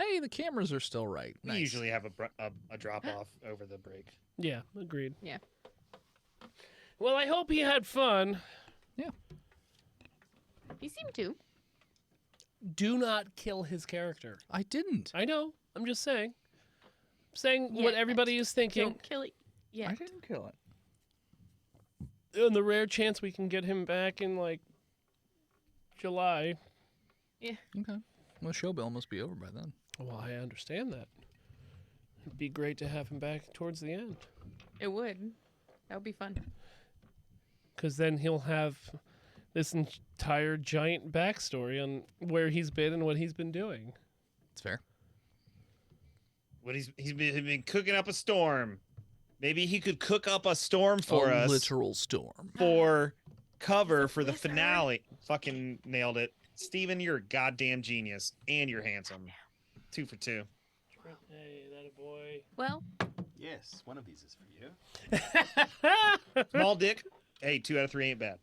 Hey, the cameras are still right. We Nice. usually have a drop-off over the break. Yeah, agreed. Yeah. Well, I hope he had fun. He seemed to. Do not kill his character. I didn't. I know. I'm just saying. Saying Yeah, what everybody is thinking. Don't kill it. Yeah. I didn't kill it. On the rare chance we can get him back in, like, July. Okay. Well, Showbill must be over by then. Well, I understand that. It'd be great to have him back towards the end. It would. That would be fun. Because then he'll have this entire giant backstory on where he's been and what he's been doing. It's fair. What he's been cooking up a storm. Maybe he could cook up a storm for a us. literal storm. For cover for the finale. Fucking nailed it. Steven, you're a goddamn genius. And you're handsome. 2 for 2. Hey, that a boy. Well, Yes, one of these is for you. Small dick. Hey, 2 out of 3 ain't bad.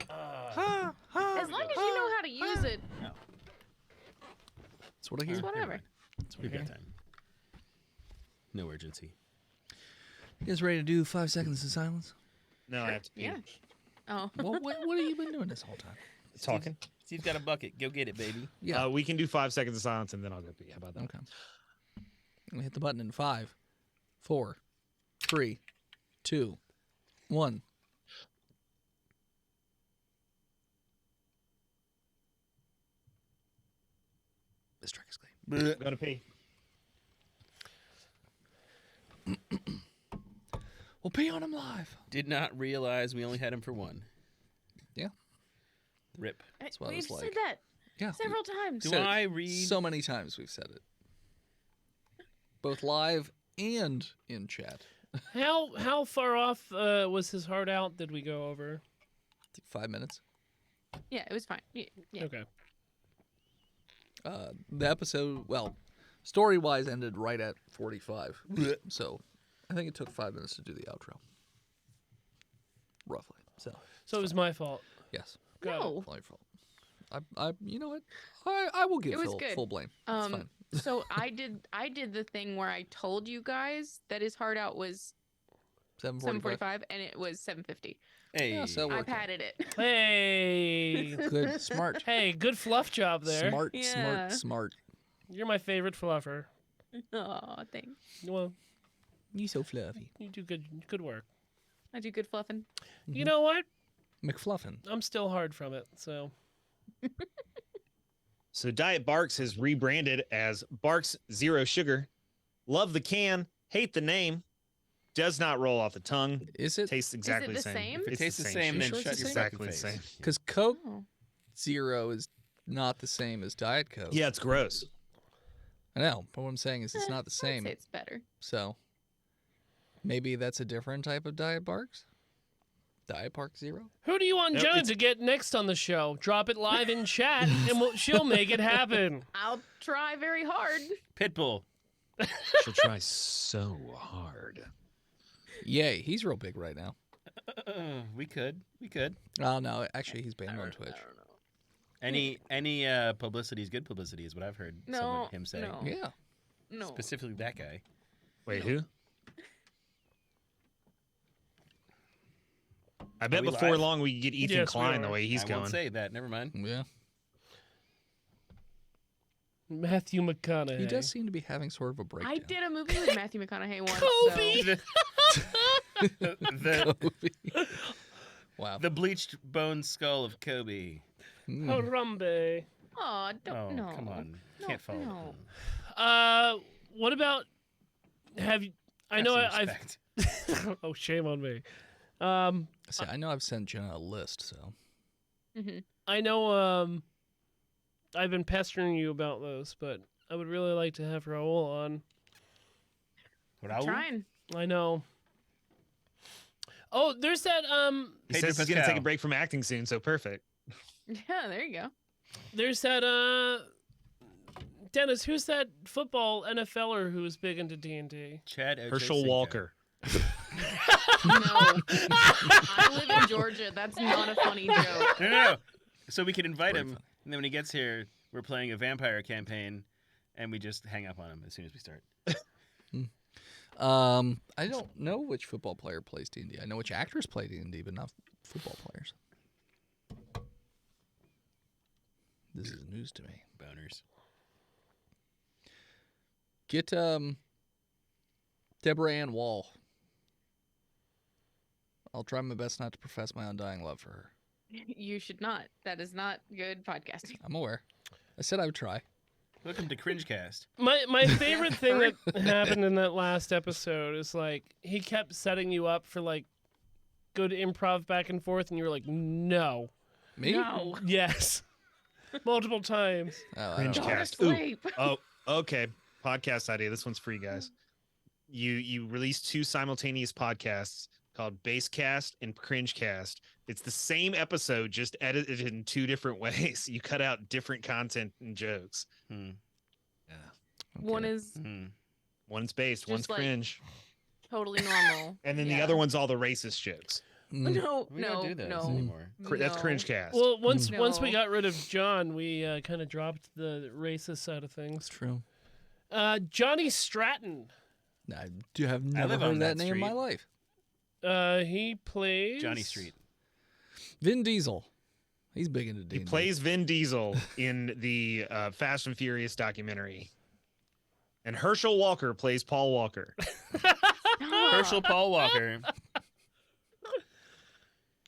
as long as you know how to use it, That's what I hear. it's whatever. We've got time. No urgency. You guys ready to do 5 seconds of silence? No, I have to pee. Yeah. Oh. Well, what have you been doing this whole time? Talking. Steve's got a bucket. Go get it, baby. Yeah. We can do 5 seconds of silence and then I'll go pee. How about that? Okay. I'm gonna hit the button in 5, 4, 3, 2, 1. This track is clean. Go to pee. We'll pee on him live. Did not realize we only had him for one. Yeah. Rip. That's what I We've was like. said that Yeah. several times. Do said it I read? So many times we've said it. Both live and in chat. How far off was his heart out? Did we go over? 5 minutes. Yeah, it was fine. Yeah. Okay. The episode, well, story-wise ended right at 45. So I think it took 5 minutes to do the outro. Roughly. So, So it was my fault. yes. Got it. No. My fault. I you know what? I will give It was Phil good. full blame. It's fine. So I did the thing where I told you guys that his heart out was 7:45. 7:45 and it was 7:50. Hey. Yeah, so I worked out. padded it. Hey. Good, smart. Hey, good fluff job there. Smart, Yeah. smart. You're my favorite fluffer. Oh, thanks. Well, You so fluffy. you do good work. I do good fluffing. You know what? McFluffin. I'm still hard from it, so So Diet Barks has rebranded as Barks Zero Sugar. Love the can, hate the name. Does not roll off the tongue. Is it? Tastes exactly the the same. same? If it It's tastes the same, then Sure it's shut the your same? fucking Exactly the face. same. Because Coke Oh. Zero is not the same as Diet Coke. Yeah, it's gross. I know, but what I'm saying is it's not the I'd same. say it's better. So maybe that's a different type of Diet Barks? Diet Bark Zero? who do you want No, Jenna it's- to get next on the show? Drop it live in chat, and she'll make it happen. I'll try very hard. Pitbull. She'll try so hard. Yay, he's real big right now. We could. Oh, no, actually, he's banned on Twitch. I don't know. Any publicity is good publicity is what I've heard him say. No. Yeah. No. Specifically that guy. Wait, who? I bet we before live? long we can get Ethan Yes, we Klein the are. way he's I going. won't say that. Never mind. Yeah. Matthew McConaughey. He does seem to be having sort of a breakdown. I did a movie with Matthew McConaughey once. Kobe! the, Kobe. Wow. the bleached bone skull of Kobe. Mm. Harambe. So. Oh, don't Oh, no. come on. No, Can't follow. no. What about? Have you? I know I've. Respect. Oh, shame on me. See, I know I've sent Jenna a list, so. Mm-hmm. I know. I've been pestering you about those, but I would really like to have Raul on. Raul? Trying. I know. Oh, there's that. He Pedro says he's going to take Pascal. a break from acting soon, so perfect. Yeah, there you go. There's that. Dennis, who's that football NFLer who was big into D&D? Chad Herschel Ochocinco. Walker. No. I live in Georgia. That's not a funny joke. No. So we can invite Very him, funny. and then when he gets here, we're playing a vampire campaign, and we just hang up on him as soon as we start. I don't know which football player plays D&D. I know which actors play D&D, but not football players. This is news to me. Boners. Get Deborah Ann Wall. I'll try my best not to profess my undying love for her. You should not. That is not good podcasting. I'm aware. I said I would try. Welcome to Cringecast. My favorite thing that happened in that last episode is like he kept setting you up for like good improv back and forth, and you were like, no. Me? No. Yes. Multiple times. Oh, I don't know. Cringecast. Sleep. Oh, okay. Podcast idea. This one's for you guys. You release 2 simultaneous podcasts called Basecast and Cringecast. It's the same episode, just edited in 2 different ways. You cut out different content and jokes. Hmm. Yeah. One is One's based, Just one's like- cringe, totally normal. and then the Yeah. other one's all the racist jokes. No, We no, don't do those no. anymore. That's No. Cringecast. Well, once we No. got rid of John, we kind of dropped the racist side of things. It's true. Johnny Stratton. I have never live heard on that that name in my street. life. He plays Johnny Street. Vin Diesel. He's big into D&D. He plays Vin Diesel in the Fast and Furious documentary. And Herschel Walker plays Paul Walker. Herschel Paul Walker.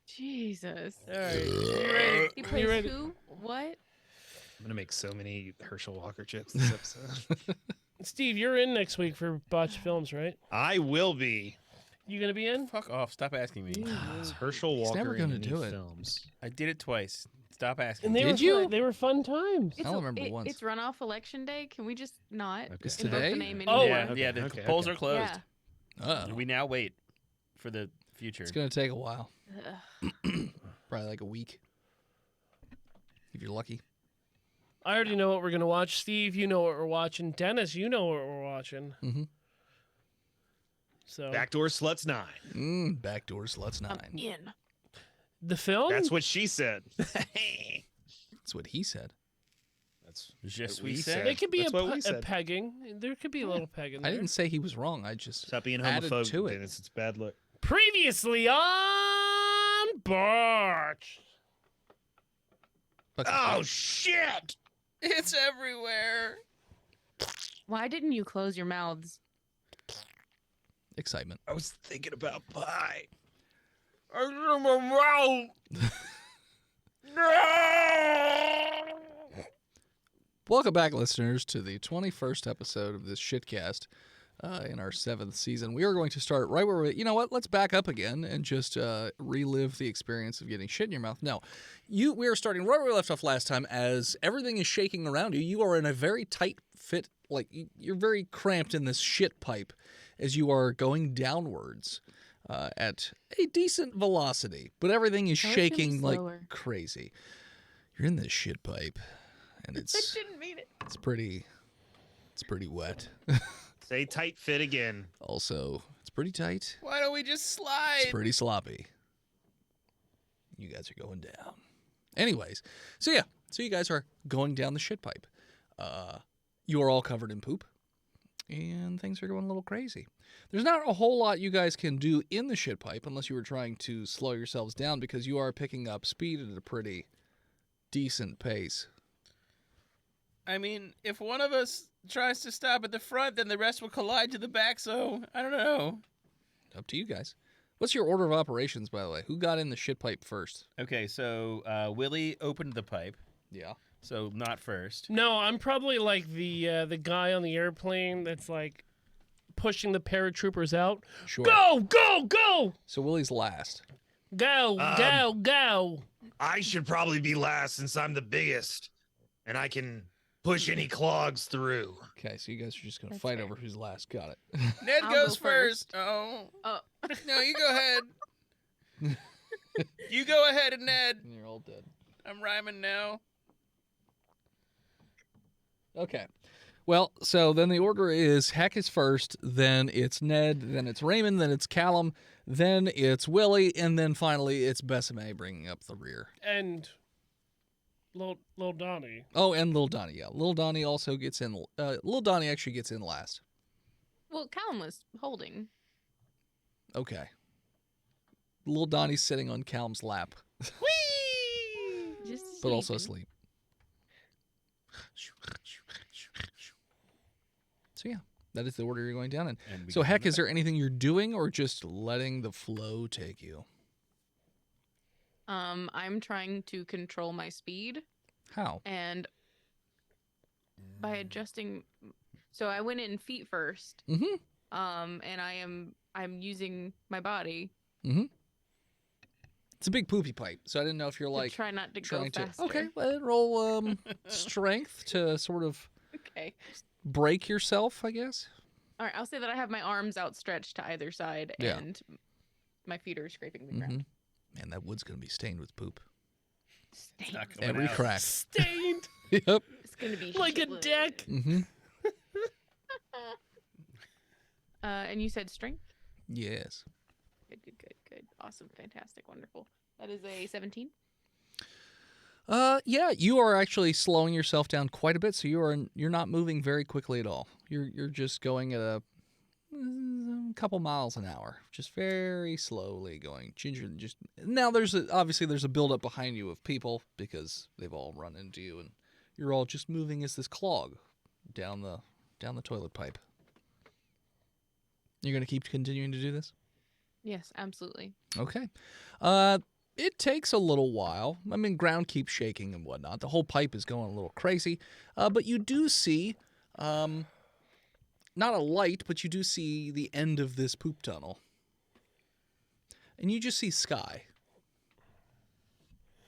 Jesus. All right. He plays ready? who? What? I'm going to make so many Herschel Walker jokes this episode. Steve, you're in next week for Botched Films, right? I will be. You gonna be in? Fuck off. Stop asking me. It's Herschel He's Walker never in gonna any do it. films. I did it twice. Stop asking And me. they Did were you? They were fun times. I don't remember once. It's runoff election day. Can we just not Okay. It's invoke today? the name Oh, anymore? yeah, yeah. The okay, polls okay. are closed. Yeah. Oh, We now wait for the future. it's going to take a while. Ugh. Probably like a week. If you're lucky. I already know what we're gonna watch. Steve, you know what we're watching. Dennis, you know what we're watching. Mm-hmm. So Backdoor Sluts 9. Backdoor Sluts 9. I'm in. the film. That's what she said. That's what he said. That's Je what suis we said. said. It could be That's a, what we a said. pegging. There could be a little pegging. I there. didn't say he was wrong. I just Stop being added homophobic. to it. Dennis. It's bad look. Previously on Botched. Oh, shit! It's everywhere. Why didn't you close your mouths? Excitement. I was thinking about pie. Welcome back, listeners, to the 21st episode of this shitcast in our 7th season. We are going to start right where we... You know what? Let's back up again and just relive the experience of getting shit in your mouth. No, we are starting right where we left off last time as everything is shaking around you. You are in a very tight fit, like you're very cramped in this shit pipe as you are going downwards at a decent velocity, but everything is Tell it to me shaking like slower. crazy. You're in this shit pipe, and I it's didn't mean it. it's pretty wet. Say tight fit again. Also, it's pretty tight. Why don't we just slide? It's pretty sloppy. You guys are going down. Anyways, so you guys are going down the shit pipe. You are all covered in poop, and things are going a little crazy. There's not a whole lot you guys can do in the shit pipe unless you were trying to slow yourselves down because you are picking up speed at a pretty decent pace. I mean, if one of us tries to stop at the front, then the rest will collide to the back, so I don't know. Up to you guys. What's your order of operations, by the way? Who got in the shit pipe first? Okay, so Willie opened the pipe, Yeah. so not first. No, I'm probably like the guy on the airplane that's like pushing the paratroopers out. Sure. Go, go, go, So Willie's last. go, go, go. I should probably be last since I'm the biggest, and I can push any clogs through. Okay, so you guys are just going to That's fight fair. over who's last. Got it. Ned I'll goes go first. first. Oh. Oh. No, you go ahead. You go ahead, Ned. You're all dead. I'm rhyming now. Okay. Well, so then the order is Heck is first, then it's Ned, then it's Raymond, then it's Callum, then it's Willie, and then finally it's Besame bringing up the rear. And Lil Donnie. Oh, and Lil Donnie. Yeah, Lil Donnie also gets in. Lil Donnie actually gets in last. Well, Callum was holding. Okay. Lil Donnie's sitting on Calum's lap, Just but also sleeping. asleep. So yeah, that is the order you're going down in. And we So go Heck, on is there anything you're doing or just letting the flow take you? I'm trying to control my speed How? and by adjusting. So I went in feet first. Mm-hmm. And I'm using my body Mm-hmm. It's a big poopy pipe, so I didn't know if you're to like try not to go trying to. faster. Okay, well, roll strength to sort of Okay. break yourself, I guess. All right. I'll say that I have my arms outstretched to either side, Yeah. and my feet are scraping the Mm-hmm. ground. Man, that wood's gonna be stained with poop. It's Stained. not coming Every out. crack. Stained Yep. It's gonna be like a wood. deck. Mm-hmm. And you said strength. Yes. Good. Awesome. Fantastic. Wonderful. That is a 17. Yeah, you are actually slowing yourself down quite a bit, so you're not moving very quickly at all. You're just going at a couple miles an hour, just very slowly going. Gingerly, just now. Obviously there's a buildup behind you of people because they've all run into you, and you're all just moving as this clog down the toilet pipe. You're gonna keep continuing to do this? Yes, absolutely. Okay. It takes a little while. I mean, ground keeps shaking and whatnot. The whole pipe is going a little crazy. But you do see, not a light, but you do see the end of this poop tunnel. And you just see sky.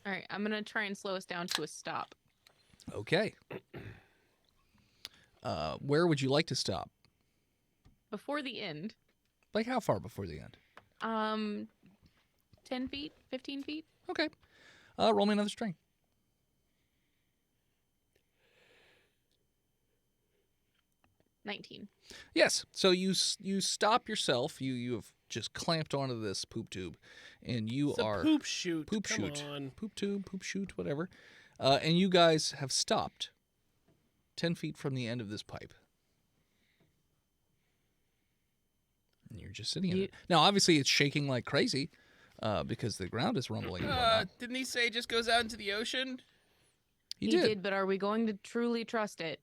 All right. I'm gonna try and slow us down to a stop. Okay. Where would you like to stop? Before the end. Like how far before the end? 10 feet, 15 feet. Okay. Roll me another string. 19. Yes. So you stop yourself. You have just clamped onto this poop tube, and you It's a are poop chute. poop Come chute, on. poop tube, poop chute, whatever. And you guys have stopped 10 feet from the end of this pipe. And you're just sitting in it. Now, obviously, it's shaking like crazy because the ground is rumbling and whatnot. Didn't he say it just goes out into the ocean? He He did. did, but are we going to truly trust it?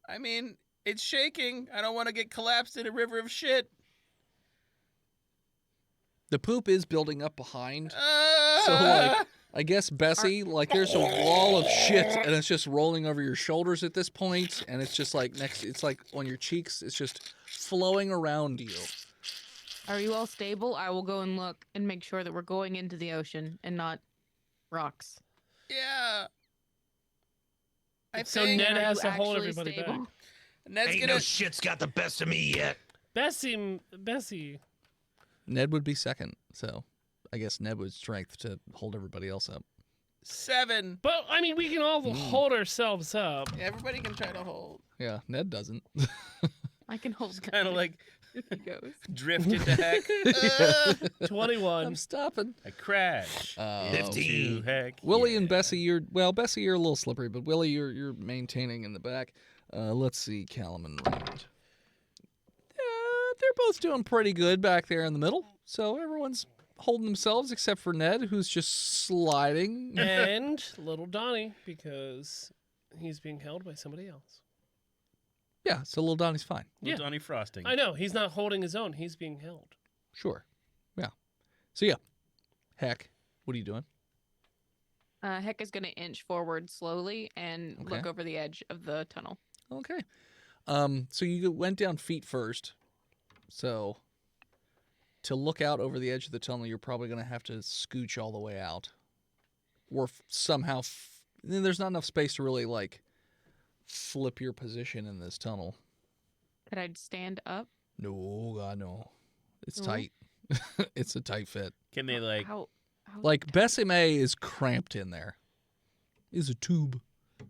I mean, it's shaking. I don't want to get collapsed in a river of shit. The poop is building up behind. So, So, like, I guess, Bessie, like, there's a wall of shit, and it's just rolling over your shoulders at this point, and it's just, like, it's, like, on your cheeks. It's just flowing around you. Are you all stable? I will go and look and make sure that we're going into the ocean and not rocks. yeah. I So think Ned Are has you to hold actually everybody stable? back. Ned's Ain't gonna. no shit's got the best of me yet. Bessie. Ned would be second, so I guess Ned would strength to hold everybody else up. 7. But I mean, we can all hold ourselves up. Yeah, everybody can try to hold. Yeah, Ned doesn't. I can hold It's kind of like if he goes. drift into heck. 21. I'm stopping. I crash. 15. into heck. Willie yeah. and Bessie, Bessie, you're a little slippery, but Willie, you're maintaining in the back. Let's see, Callum and Raymond. They're both doing pretty good back there in the middle. So everyone's holding themselves except for Ned, who's just sliding. And little Donnie, because he's being held by somebody else. Yeah, so little Donnie's fine. Yeah. Donnie Frosting. I know, he's not holding his own. He's being held. Sure. Yeah. So yeah. Heck, what are you doing? Heck is going to inch forward slowly and Okay. look over the edge of the tunnel. Okay. So you went down feet first. So to look out over the edge of the tunnel, you're probably going to have to scooch all the way out. Or somehow there's not enough space to really like flip your position in this tunnel. Could I stand up? No, God, no. It's No? tight. It's a tight fit. Can they like? How Like Bessie May is cramped in there. Is a tube.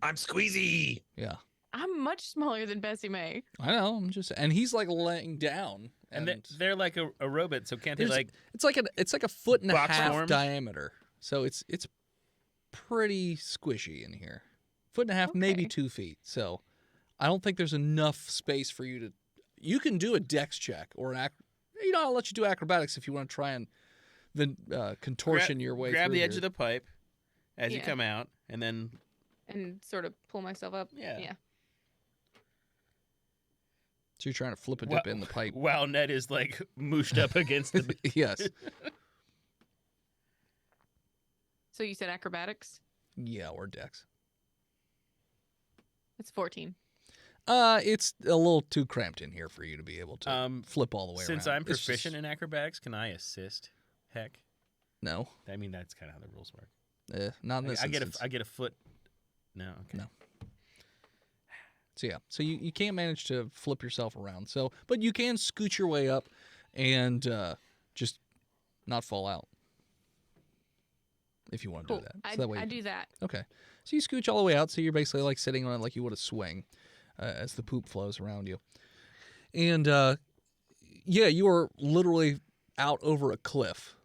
I'm squeezy. Yeah. I'm much smaller than Bessie May. I know. And he's like laying down. And And they're like a robot, so can't they There's- like? it's like a foot and a Box half form? diameter. So it's pretty squishy in here. 1.5 feet, maybe Okay. 2 feet. So I don't think there's enough space for you to. You can do a dex check or I'll let you do acrobatics if you want to try and then contortion your way Grab through the edge here. of the pipe as you Yeah. come out, and then And sort of pull myself up. Yeah. So you're trying to flip a dip in the pipe. while Ned is like mooshed up against the. Yes. So you said acrobatics? Yeah, or dex. It's 14. It's a little too cramped in here for you to be able to flip all the way Since around. I'm It's just- proficient in acrobatics, can I assist? Heck, No, I mean that's kind of how the rules work. not in this I get instance. I get a foot. No, okay. No. So yeah, so you can't manage to flip yourself around. So, but you can scoot your way up and just not fall out if you want to Cool. do that. So that way I you do that. Okay. So you scooch all the way out. So you're basically like sitting on it like you would a swing as the poop flows around you. And yeah, you are literally out over a cliff.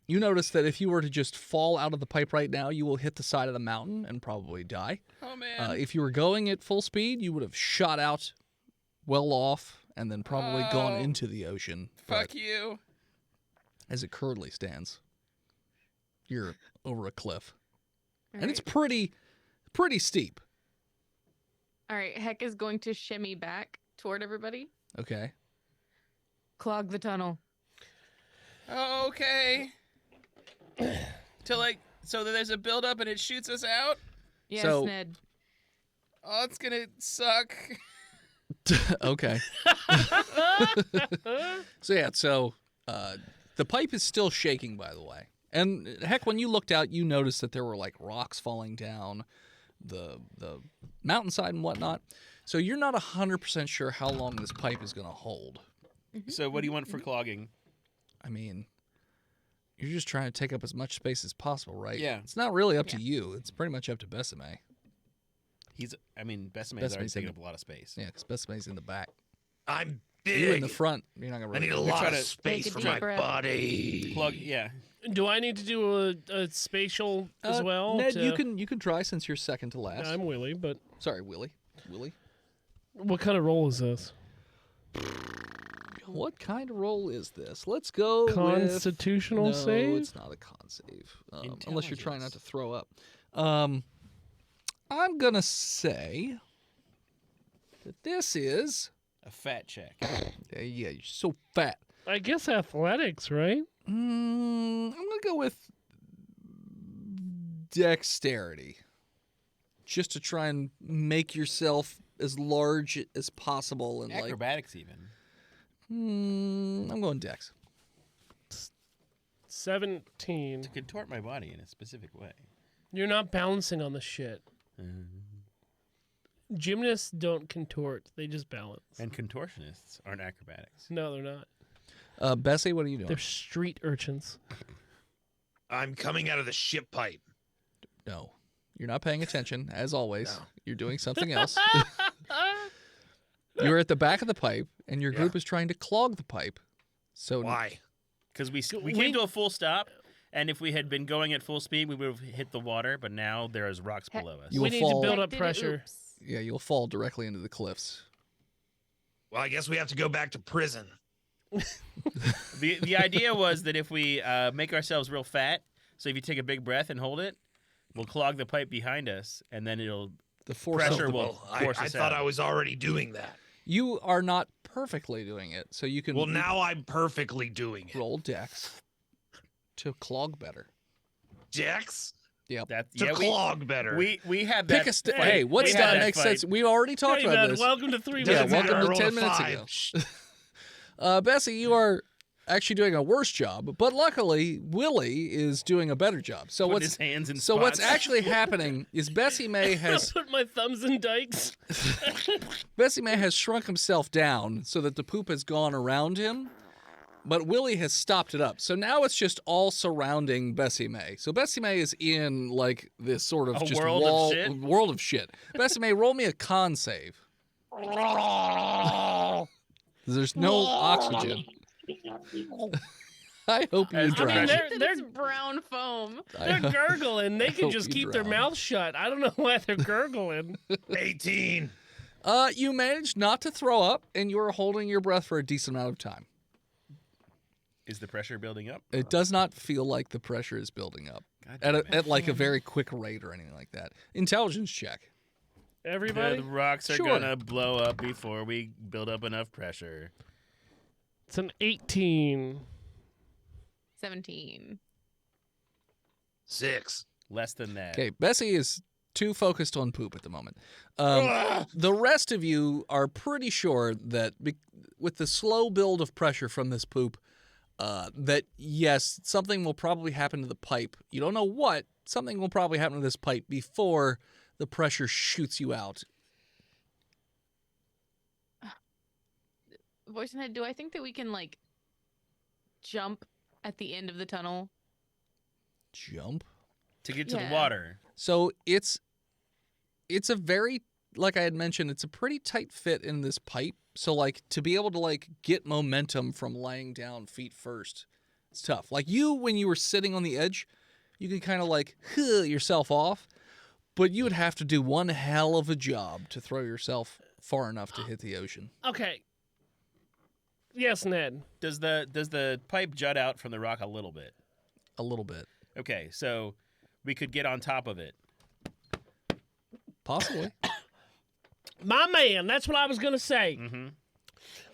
You notice that if you were to just fall out of the pipe right now, you will hit the side of the mountain and probably die. Oh man. If you were going at full speed, you would have shot out well off and then probably gone Oh. into the ocean. Fuck But you. as it currently stands, you're over a cliff. All And it's right. pretty steep. All right. Heck is going to shimmy back toward everybody. Okay. Clog the tunnel. Oh, okay. So that there's a buildup and it shoots us out. Yes, So- Ned. Oh, it's gonna suck. Okay. So yeah, the pipe is still shaking, by the way. And heck, when you looked out, you noticed that there were like rocks falling down the mountainside and whatnot. So you're not 100% sure how long this pipe is going to hold. So what do you want for clogging? I mean, you're just trying to take up as much space as possible, right? Yeah. It's not really up to you. It's pretty much up to Besame. Bessima's already Bessima's taking in up a lot of space. Yeah, because Besame's in the back. I'm You in big. the front, you're not going I to need a really lot try of to space take a for deep my breath. body. Plug, yeah. Do I need to do a spatial as well? Ned, to- you can try since you're second to last. I'm Willie, but Sorry, Willie. what kind of roll is this? What kind of roll is this? Let's go Constitutional with... save? No, it's not a con save. Unless you're trying not to Intelligence. throw up. I'm going to say that this is... A fat check. Yeah, you're so fat. I guess athletics, right? I'm going to go with dexterity. Just to try and make yourself as large as possible. And Acrobatics even. I'm going dex. 17. To contort my body in a specific way. You're not balancing on the shit. Gymnasts don't contort; they just balance. And contortionists aren't acrobatics. No, they're not. Bessie, what are you doing? They're street urchins. I'm coming out of the ship pipe. No. You're not paying attention, as always. No. You're doing something else. You're at the back of the pipe, and your group is trying to clog the pipe. So Why? Because we came to a full stop, and if we had been going at full speed, we would have hit the water. But now there is rocks below us. You We will need fall- to build Heck up did it, pressure. oops. yeah, you'll fall directly into the cliffs. Well, I guess we have to go back to prison. The idea was that if we make ourselves real fat, so if you take a big breath and hold it, we'll clog the pipe behind us, and then it'll The force Pressure of the- will- Well, force I us thought out. I was already doing that. You are not perfectly doing it, so you can Well, now I'm perfectly doing it. roll dex to clog better. Dex that to yeah clog better. we have Pick that a stat. fight. Hey, what We had stat that makes fight. sense? We already talked Hey, about man, this. welcome to 3 Yeah, minutes. welcome I to rolled 10 a minutes 5. ago. Shh. Bessie, you are actually doing a worse job, but luckily Willie is doing a better job. So Putting what's his hands in so what's spots. actually happening is Bessie May I has put my thumbs in dikes. shrunk himself down so that the poop has gone around him, but Willie has stopped it up. So now it's just all surrounding Bessie May. So Bessie May is in like this sort of A just world of shit? world of shit. Bessie May, roll me a con save. There's no oxygen. I hope you I mean, drown. they're It's brown foam. they're gurgling. They can hope just you keep their drown. mouth shut. I don't know why they're gurgling. 18. You managed not to throw up, and you are holding your breath for a decent amount of time. Is the pressure building up? It does not feel like the pressure is building up God at, damn it. at like a very quick rate or anything like that. Intelligence check. Everybody, The rocks are Sure. gonna blow up before we build up enough pressure. it's an 18. 17. 6. Less than that. Okay, Bessie is too focused on poop at the moment. The rest of you are pretty sure that with the slow build of pressure from this poop, that yes, something will probably happen to the pipe. You don't know what. Something will probably happen to this pipe before the pressure shoots you out. Voice in head, do I think that we can, like, jump at the end of the tunnel? Jump. To get to Yeah. the water. So it's a very, like I had mentioned, it's a pretty tight fit in this pipe. So like to be able to like get momentum from laying down feet first, it's tough. Like you, when you were sitting on the edge, you can kind of like yourself off, but you would have to do one hell of a job to throw yourself far enough to hit the ocean. Okay. Yes, Ned. Does the pipe jut out from the rock a little bit? A little bit, Okay, so we could get on top of it. possibly. My man, that's what I was going to say. Mm-hmm.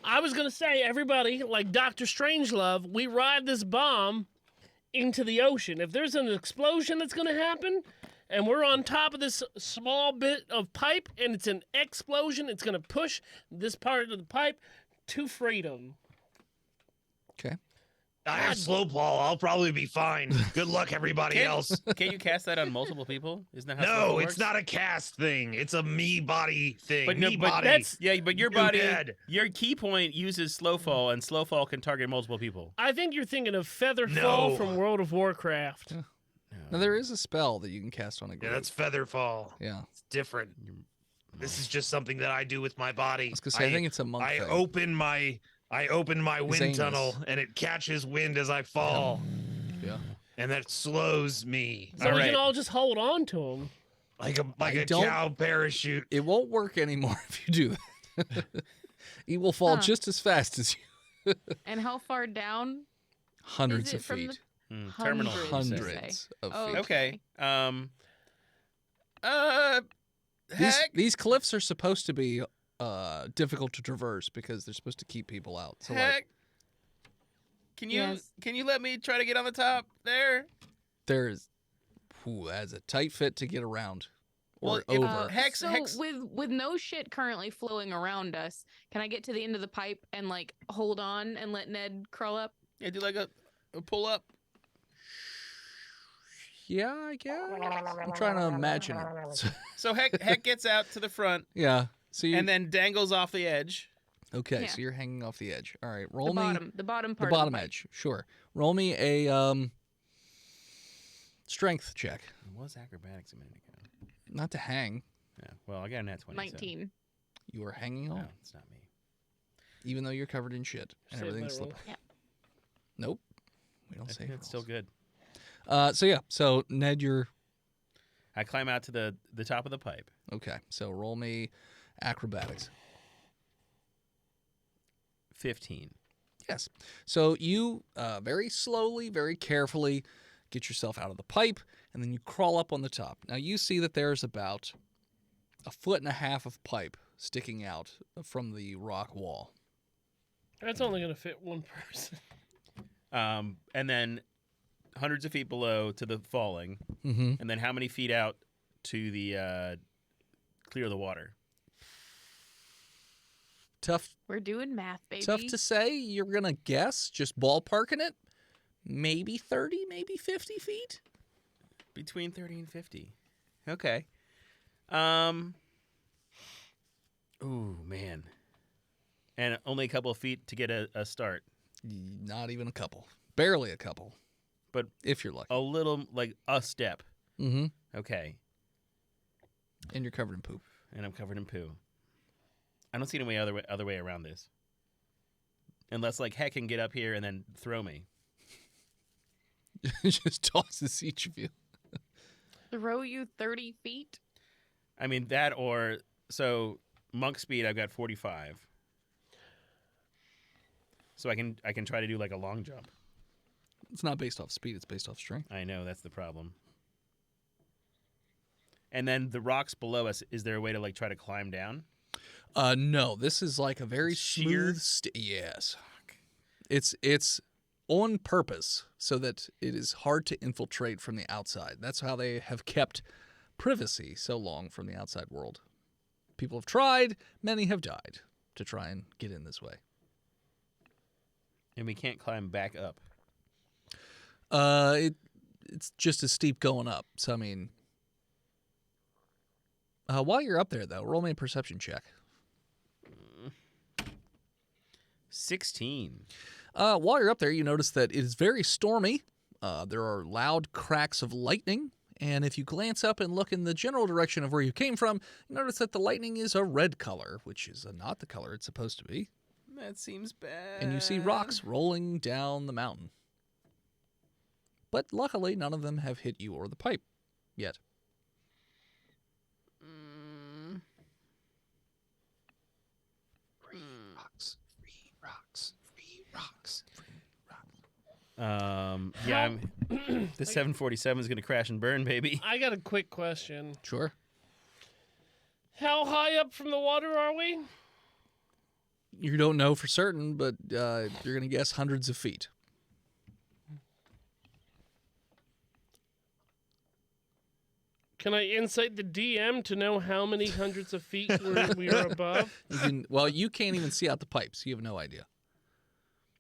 I was going to say, everybody, like Dr. Strangelove, we ride this bomb into the ocean. If there's an explosion that's going to happen, and we're on top of this small bit of pipe, and it's an explosion, it's going to push this part of the pipe to freedom. Okay. I have slow paw. I'll probably be fine. Good luck, everybody else. Can you cast that on multiple people? Isn't that how No, Snowfall it's works? not a cast thing. It's a me body thing. But me no, but body. that's- Yeah, but your You body, dead. your key point uses slow fall, and slow fall can target multiple people. I think you're thinking of Featherfall No. from World of Warcraft. Now there is a spell that you can cast on a group. Yeah, that's feather fall. Yeah. It's different. This is just something that I do with my body. I was gonna say, I think it's a monk I thing. open my His wind anus. tunnel and it catches wind as I fall, Yeah. and that slows me So All we right. can all just hold on to him. like a don't- cow parachute. It won't work anymore if you do that. He will fall Huh. just as fast as you. And how far down? Hundreds Is it of from the- feet. Terminal. Hundreds. you say. Hundreds of Oh, feet. Okay. These, Heck. these cliffs are supposed to be difficult to traverse because they're supposed to keep people out. So like, Heck. Can Yes. you let me try to get on the top there? there's that's a tight fit to get around or Well, if- over. Hex- so Hex- with no shit currently flowing around us, can I get to the end of the pipe and like hold on and let Ned crawl up? Yeah, do like a pull up. Yeah, I guess. I'm trying to imagine it. So- So Heck gets out to the front yeah. So you and then dangles off the edge. okay? Yeah. So you're hanging off the edge. All right. Roll The me bottom, the bottom the part. bottom of the pipe. edge. Sure. Roll me a strength check. It was acrobatics a minute ago. Not to hang. Yeah. Well, I got a nat 20. 19. You are hanging So. on, No, it's not me. even though you're covered in shit and Save everything's my roll. slippery. Yeah. Nope. We don't I say think it's still good. So yeah. So Ned, you're I climb out to the top of the pipe. okay. So roll me acrobatics. 15. Yes. So you very slowly, very carefully get yourself out of the pipe, and then you crawl up on the top. Now you see that there's about 1.5 feet of pipe sticking out from the rock wall. That's only going to fit one person. And then hundreds of feet below to the falling, Mm-hmm. and then how many feet out to the clear the water? Tough We're doing math, baby. Tough to say. You're gonna guess, just ballparking it. Maybe 30, maybe 50 feet. Between 30 and 50. Okay. Ooh, man. And only a couple of feet to get a start. Not even a couple. Barely a couple. But if you're lucky. a little, like a step. Mm-hmm. Okay. And you're covered in poop. And I'm covered in poo. I don't see any other way around this. Unless, like, Heck can get up here and then throw me. Just tosses each of you. Throw you 30 feet? I mean that, or so monk speed. I've got 45, so I can try to do like a long jump. It's not based off speed, it's based off strength. I know that's the problem. And then the rocks below us. Is there a way to like try to climb down? No, this is like a very Sheer? smooth yes. It's on purpose so that it is hard to infiltrate from the outside. That's how they have kept privacy so long from the outside world. People have tried, many have died to try and get in this way. And we can't climb back up. It's just as steep going up. So I mean, while you're up there though, roll me a perception check. 16. While you're up there, you notice that it is very stormy. There are loud cracks of lightning, and if you glance up and look in the general direction of where you came from, you notice that the lightning is a red color, which is not the color it's supposed to be. That seems bad. And you see rocks rolling down the mountain. But luckily, none of them have hit you or the pipe yet. Free rocks. Free rocks. Free rocks. Yeah, the 747 is going to crash and burn, baby. I got a quick question. Sure. How high up from the water are we? You don't know for certain, but you're going to guess hundreds of feet. Can I insight the DM to know how many hundreds of feet we are above? You can't even see out the pipes. You have no idea.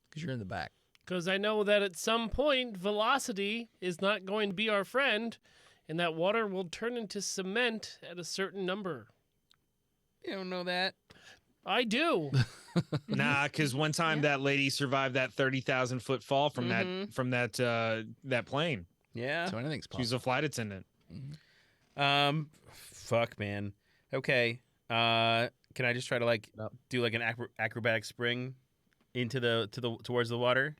Because you're in the back. Because I know that at some point, velocity is not going to be our friend, and that water will turn into cement at a certain number. You don't know that. I do. Nah, because one time that lady survived that 30,000-foot fall from that plane. Yeah. So anything's She was possible. a flight attendant. Fuck, man. Okay. Can I just try to like do like an acrobatic spring into towards the water,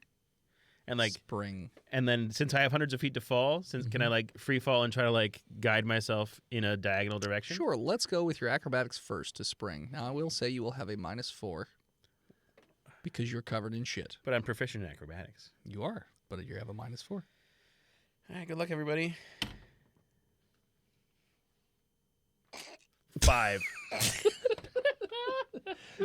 and like spring. And then since I have hundreds of feet to fall, can I like free fall and try to like guide myself in a diagonal direction? Sure. Let's go with your acrobatics first to spring. Now I will say you will have a -4 because you're covered in shit. But I'm proficient in acrobatics. You are, but you have a -4. All right. Good luck, everybody. 5.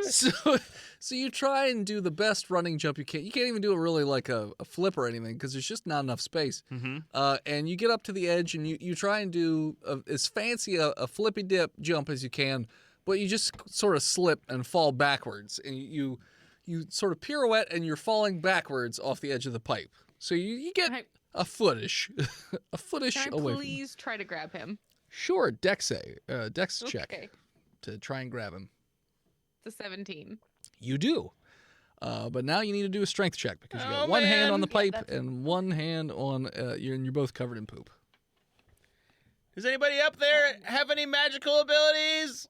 So you try and do the best running jump you can. You can't even do it really like a flip or anything because there's just not enough space. And you get up to the edge and you try and do as fancy a flippy dip jump as you can, but you just sort of slip and fall backwards. And you sort of pirouette and you're falling backwards off the edge of the pipe. So you get a footish Can I away please try to grab him? Sure, dex check Okay. to try and grab him. It's a 17. You do. But now you need to do a strength check because you got Oh, one hand man. on the Yeah, pipe that's- and one hand on you're both covered in poop. Does anybody up there have any magical abilities?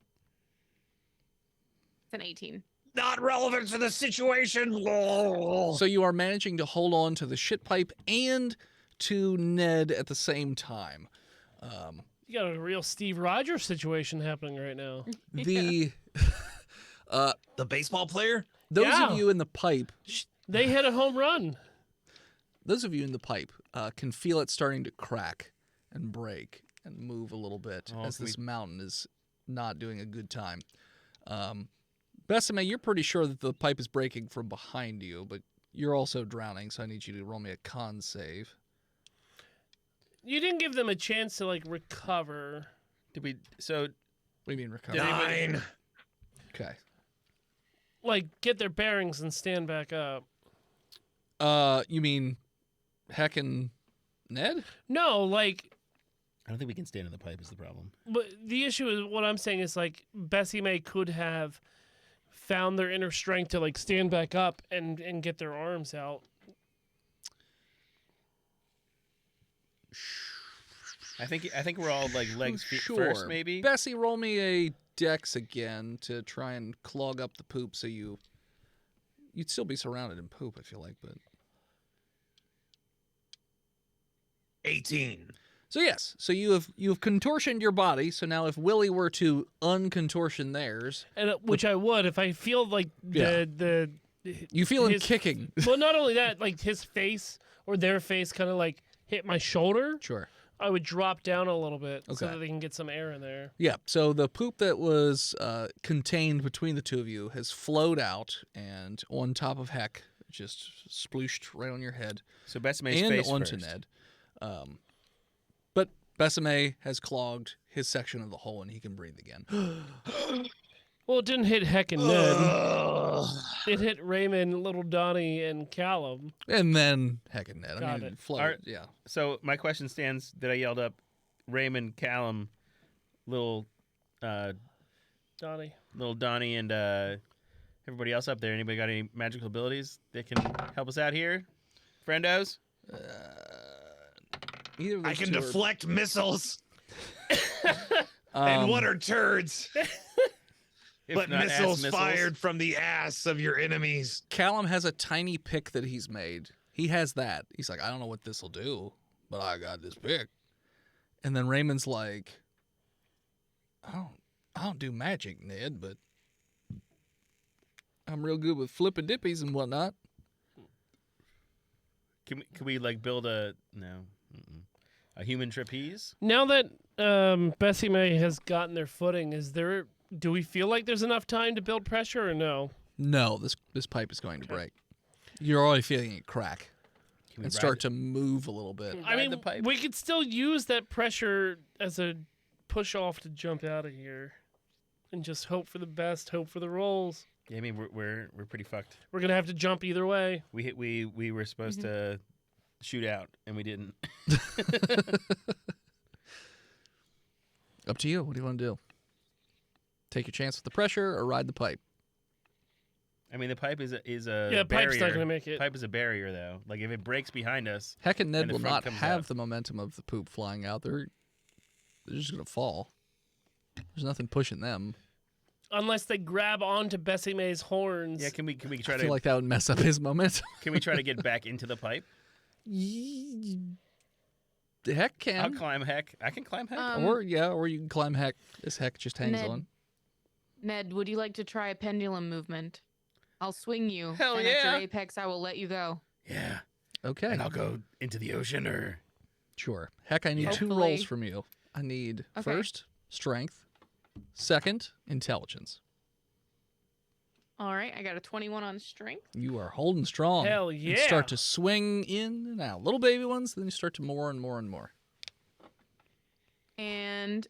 It's an 18. Not relevant to the situation. So you are managing to hold on to the shit pipe and to Ned at the same time. You got a real Steve Rogers situation happening right now. The The baseball player? those Yeah. of you in the pipe, They hit a home run. can feel it starting to crack and break and move a little bit as this mountain is not doing a good time. Besame, you're pretty sure that the pipe is breaking from behind you, but you're also drowning, so I need you to roll me a con save. You didn't give them a chance to like recover. Did we? So What do you mean recover? Did anybody- 9. Okay. Like get their bearings and stand back up. You mean heckin' Ned? No, like I don't think we can stand in the pipe. Is the problem? but the issue is what I'm saying is like Bessie May could have found their inner strength to like stand back up and get their arms out. I think we're all like legs feet Sure. first, maybe. Bessie, roll me a dex again to try and clog up the poop so you'd still be surrounded in poop, I feel like, but 18. So yes, so you have contortioned your body. So now, if Willie were to uncontortion theirs, And which I would if I feel like the you feel him his- kicking. well, not only that, like his face or their face kind of like hit my shoulder. Sure. I would drop down a little bit so Okay. that they can get some air in there. Yeah. So the poop that was contained between the two of you has flowed out and on top of Heck, just splooshed right on your head So Bessime's and face onto first. Ned. But Besame has clogged his section of the hole and he can breathe again. Well, it didn't hit Heck and Ned. It hit Raymond, Little Donnie, and Callum. And then Heck and Ned. I Got mean, it. floated. Yeah. So my question stands that I yelled up, Raymond, Callum, little Donnie. Donnie, and everybody else up there. Anybody got any magical abilities that can help us out here? Friendos? Either of I those can two are- deflect missiles, and what are turds? If But not ass missiles fired from the ass of your enemies. Callum has a tiny pick that he's made. He has that. He's like, I don't know what this will do, but I got this pick. And then Raymond's like, I don't do magic, Ned, but I'm real good with flippin' dippies and whatnot. Can we like build a a human trapeze? Now that Bessie May has gotten their footing, do we feel like there's enough time to build pressure or no? No, this pipe is going to break. You're already feeling it crack Can we and ride start it? to move a little bit. I Ride mean, the pipe? we could still use that pressure as a push off to jump out of here, and just hope for the best, hope for the rolls. Yeah, I mean we're pretty fucked. We're gonna have to jump either way. We were supposed to shoot out and we didn't. Up to you. What do you want to do? Take your chance with the pressure or ride the pipe? I mean the pipe is a Yeah, barrier. pipe's not gonna make it. Pipe is a barrier though. Like if it breaks behind us, Heck and Ned And the will front not comes have out. the momentum of the poop flying out. They're just going to fall. There's nothing pushing them. Unless they grab onto Bessie May's horns. yeah. Can we I try feel to like that would mess up his momentum. can we try to get back into the pipe? The Heck I'll can. climb Heck. I can climb Heck. Or you can climb Heck. This Heck just hangs Ned. on. Ned, would you like to try a pendulum movement? I'll swing you. Hell and at yeah. your apex, I will let you go. Yeah. Okay. And I'll go into the ocean or Sure. Heck, I need two Hopefully. rolls from you. I need Okay. first, strength. Second, intelligence. All right, I got a 21 on strength. You are holding strong. Hell And yeah. start to swing in and out. Little baby ones, then you start to more and more and more. And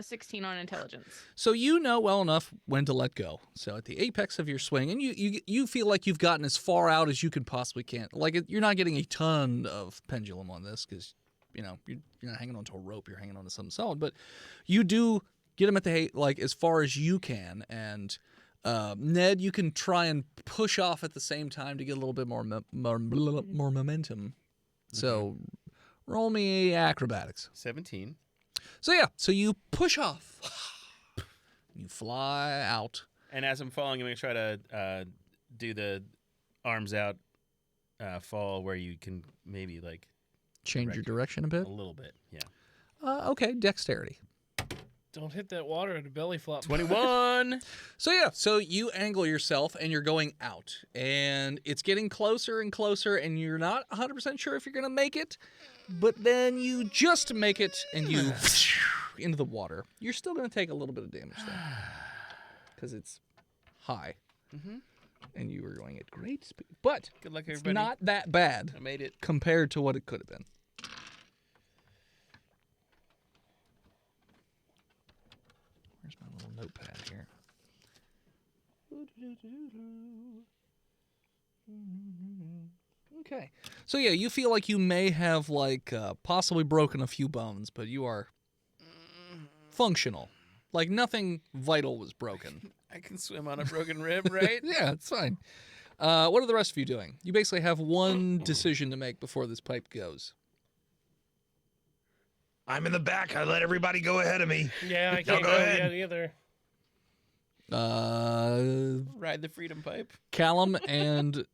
16 on intelligence. So you know well enough when to let go. So at the apex of your swing, and you feel like you've gotten as far out as you can possibly can. Like you're not getting a ton of pendulum on this because you're not hanging onto a rope. You're hanging onto something solid. But you do get them at the like as far as you can. And Ned, you can try and push off at the same time to get a little bit more momentum. So roll me acrobatics. 17. So yeah, so you push off. You fly out. And as I'm falling, I'm gonna try to do the arms out fall where you can maybe like Change your direction a a bit. little bit. Yeah. Okay, dexterity. Don't hit that water at a belly flop. 21. So yeah, so you angle yourself and you're going out. And it's getting closer and closer and you're not 100% sure if you're going to make it. But then you just make it and you into the water. You're still going to take a little bit of damage though. Because it's high. Mhm. And you were going at great speed. But Good luck, it's everybody. not that bad I made it. compared to what it could have been. Where's my little notepad here? Okay. So yeah, you feel like you may have like possibly broken a few bones, but you are functional. Like nothing vital was broken. I can swim on a broken rib, right? Yeah, it's fine. What are the rest of you doing? You basically have one decision to make before this pipe goes. I'm in the back. I let everybody go ahead of me. Yeah, I No, can't go go ahead. yet either. Ride the freedom pipe. Callum and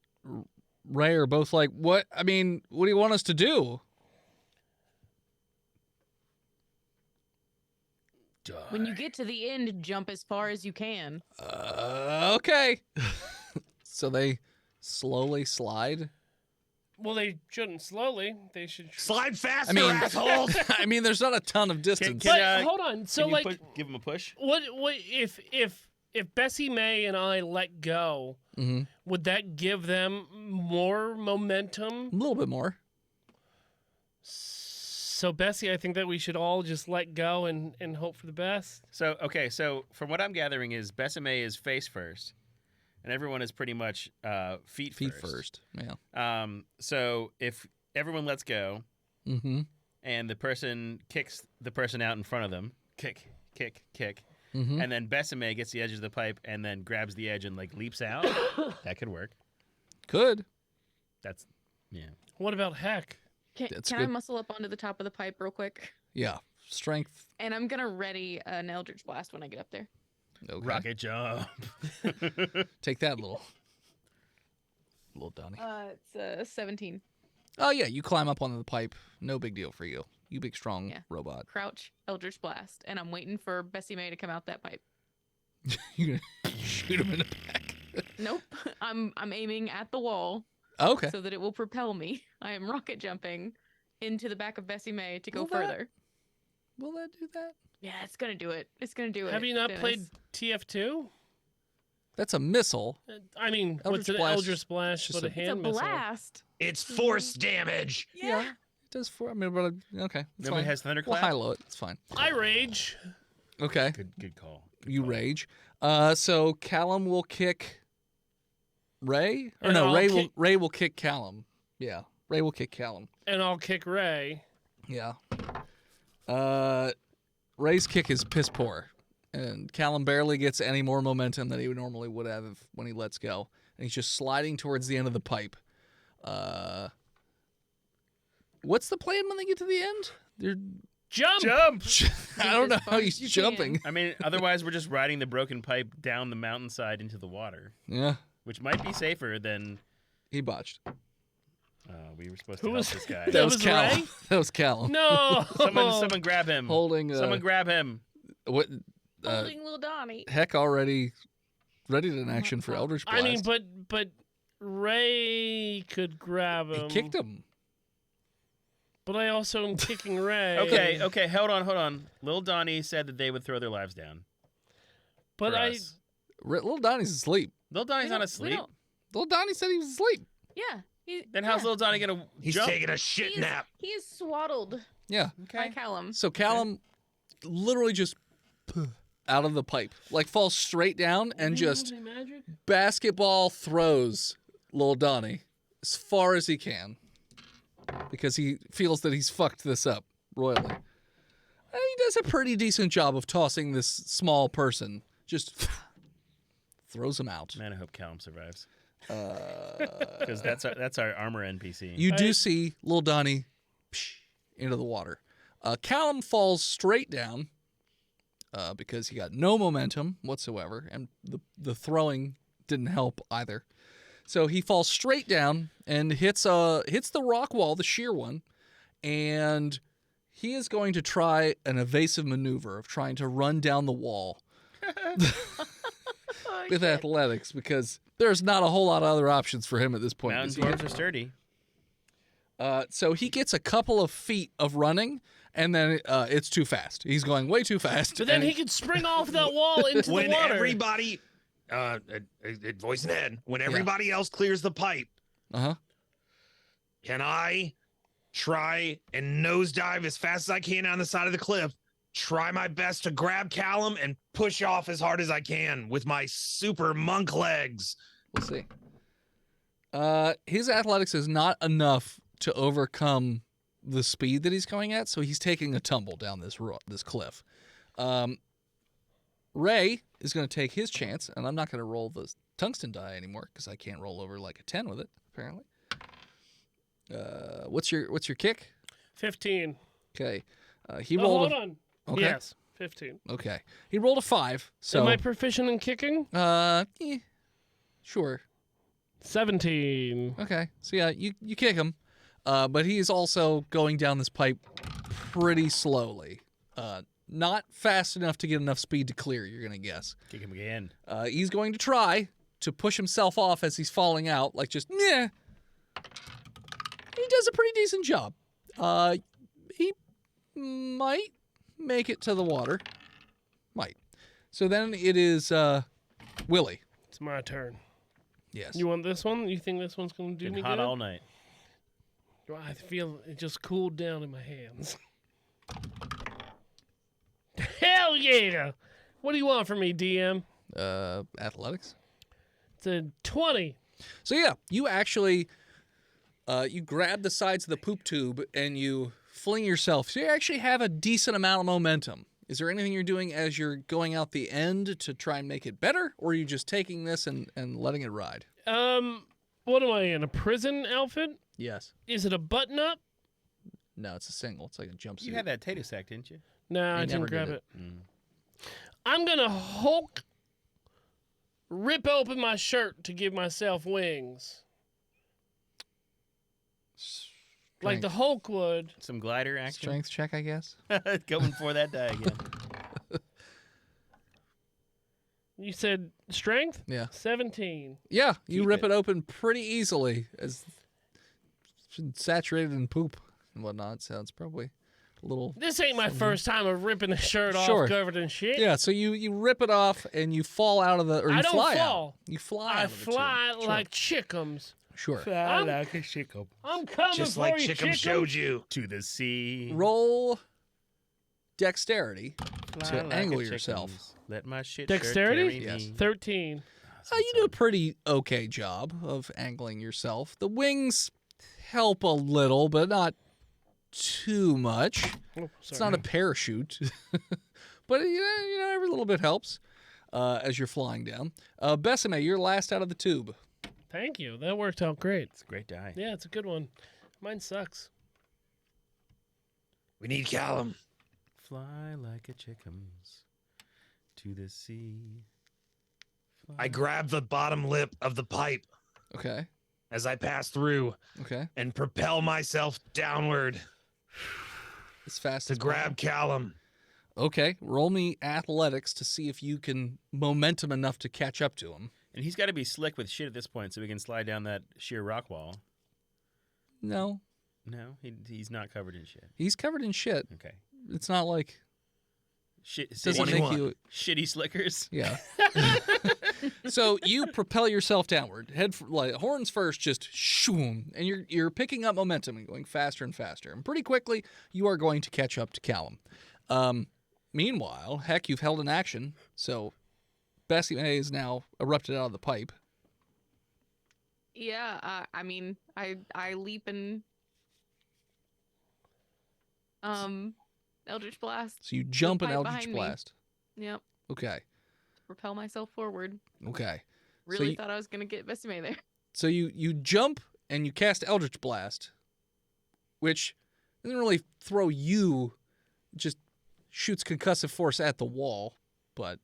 Ray are both like, what? I mean, what do you want us to do? When you get to the end, jump as far as you can. Okay. So they slowly slide. Well, they shouldn't slowly. They should. Slide faster, I mean, assholes. I mean, there's not a ton of distance. But hold on. So Can you like, give him a push? what if Bessie May and I let go? Mm-hmm. Would that give them more momentum? A little bit more. So Bessie, I think that we should all just let go and hope for the best. So okay, so from what I'm gathering is Besame is face first, and everyone is pretty much feet First. Yeah. So if everyone lets go, Mm-hmm. and the person kicks the person out in front of them, kick, Mm-hmm. and then Besame gets the edge of the pipe and then grabs the edge and like leaps out, that could work. Could. That's yeah. What about Heck? Can That's I good. muscle up onto the top of the pipe real quick? Yeah. Strength. And I'm gonna ready an Eldritch Blast when I get up there. Okay. Rocket jump. Take that, little Donnie. It's 17. Oh yeah, you climb up onto the pipe. No big deal for you. You big strong Yeah. robot. Crouch, Eldritch Blast, and I'm waiting for Bessie May to come out that pipe. You're gonna shoot him in the back. Nope, I'm aiming at the wall Okay. so that it will propel me. I am rocket jumping into the back of Bessie May to go Will that- further. Will that do that? Yeah, it's gonna do it. It's gonna do it. Have you not Dennis. played TF2? That's a missile. I mean, what's Eldritch an Blast Eldritch Splash is but just a a- It's a hand missile? blast. It's force damage. Yeah. It does for. I mean, but okay. It's Nobody fine. has We'll thunderclap. high-low it. It's fine. I rage. Okay. Good call. Good You call. rage. So Callum will kick Ray, or And no? I'll Ray will kick Callum. Yeah, Ray will kick Callum. And I'll kick Ray. Yeah. Ray's kick is piss poor, and Callum barely gets any more momentum than he normally would have when he lets go, and he's just sliding towards the end of the pipe. What's the plan when they get to the end? They're Jump! I don't know as how far he's as you jumping. I mean, otherwise we're just riding the broken pipe down the mountainside into the water, Yeah, which might be safer than he botched. we were supposed Who to help was- this guy. That That was was Callum. Ray? That was Callum. No! Someone grab him. Holding. Someone grab him. What? Holding little Donnie. Heck already ready in action for Eldritch Blast. I mean, but Ray could grab him. he kicked him. But I also am kicking Ray. Okay, hold on. Lil Donnie said that they would throw their lives down. But for I us. Little Donnie's asleep. Lil Donnie's We not don't- we asleep. don't- Little Donnie said he was asleep. Yeah. Then how's yeah. Lil Donnie gonna He's jump? taking a shit He is- nap. He is swaddled Yeah. by Callum. So Callum literally just out of the pipe, like falls straight down and just Magic? basketball throws Lil Donnie as far as he can because he feels that he's fucked this up royally. And he does a pretty decent job of tossing this small person. Just throws him out. Man, I hope Callum survives. Because that's our armor NPC. You do see Lil Donnie into the water. Callum falls straight down because he got no momentum whatsoever, and the throwing didn't help either. So he falls straight down and hits the rock wall, the sheer one, and he is going to try an evasive maneuver of trying to run down the wall Oh, with shit. athletics because there's not a whole lot of other options for him at this point. Mountain Is he- dwarves are sturdy. So he gets a couple of feet of running, and then it's too fast. He's going way too fast. But then and he could spring off that wall into When the water. everybody, voice and head, when everybody else clears the pipe, Uh-huh. can I try and nosedive as fast as I can down the side of the cliff? Try my best to grab Callum and push off as hard as I can with my super monk legs. We'll see. His athletics is not enough to overcome the speed that he's going at, so he's taking a tumble down this cliff. Ray is going to take his chance, and I'm not going to roll the tungsten die anymore because I can't roll over like a 10 with it, apparently. What's your kick? 15. Okay. He Oh, rolled hold on. Okay. Yes, 15. Okay. He rolled a 5. So Am I proficient in kicking? Sure. 17. Okay. So yeah, you kick him. But he's also going down this pipe pretty slowly. not fast enough to get enough speed to clear, you're going to guess. Kick him again. He's going to try to push himself off as he's falling out, like just, meh. He does a pretty decent job. He might make it to the water. Might. So then it is Willie. It's my turn. Yes. You want this one? You think this one's going to do Been me hot good? all night. I feel it just cooled down in my hands. Hell yeah! What do you want from me, DM? Athletics. It's a 20. So yeah, you actually you grab the sides of the poop tube and you fling yourself. So you actually have a decent amount of momentum. Is there anything you're doing as you're going out the end to try and make it better, or are you just taking this and letting it ride? What am I in, a prison outfit? Yes. Is it a button-up? No, it's a single. It's like a jumpsuit. You had that tater sack, didn't you? No, I never didn't grab did it. Mm. I'm gonna Hulk rip open my shirt to give myself wings. Like the Hulk would. Some glider action. Strength check, I guess. Going for that die again. You said strength? Yeah. 17. Yeah, you Keep rip it. it open pretty easily as it's saturated in poop and whatnot. So it's probably a little. This ain't my first time of ripping a shirt Sure. off covered in shit. Yeah, so you rip it off and you fall out of the, or you I don't fly fall. out. You fly. I out of the tube. fly Sure. like chickums. Sure. I'm- like a chicken I'm coming Just for like you, Chickum chickum. showed you. to the sea. Roll dexterity. Fly to like angle a yourself. chickens. Let my shit Dexterity? shirt carry Yes. me. 13. You do a pretty okay job of angling yourself. The wings help a little, but not too much. Oh, It's sorry. not a parachute, but you know, every little bit helps as you're flying down. Besame, you're last out of the tube. Thank you. That worked out great. It's a great die. Yeah, it's a good one. Mine sucks. We need Callum. Fly like a chickens to the sea. I grab the bottom lip of the pipe Okay. as I pass through Okay. and propel myself downward As fast to as grab Callum. Okay. Roll me athletics to see if you can momentum enough to catch up to him. And he's got to be slick with shit at this point so he can slide down that sheer rock wall. No, No, he's not covered in shit. he's covered in shit. Okay. It's not like Shit, it doesn't city, make 21. you. shitty slickers. Yeah. So you propel yourself downward, like horns first, just shoom, and you're picking up momentum and going faster and faster, and pretty quickly you are going to catch up to Callum. Meanwhile, heck, you've held an action, so Bessie May is now erupted out of the pipe. Yeah, I mean, I leap and Eldritch Blast. So you jump an pipe Eldritch behind me. Blast. Yep, Okay. propel myself forward. Okay. Really you- thought I was gonna get Besame there. So you jump and you cast Eldritch Blast, which doesn't really throw you, just shoots concussive force at the wall, but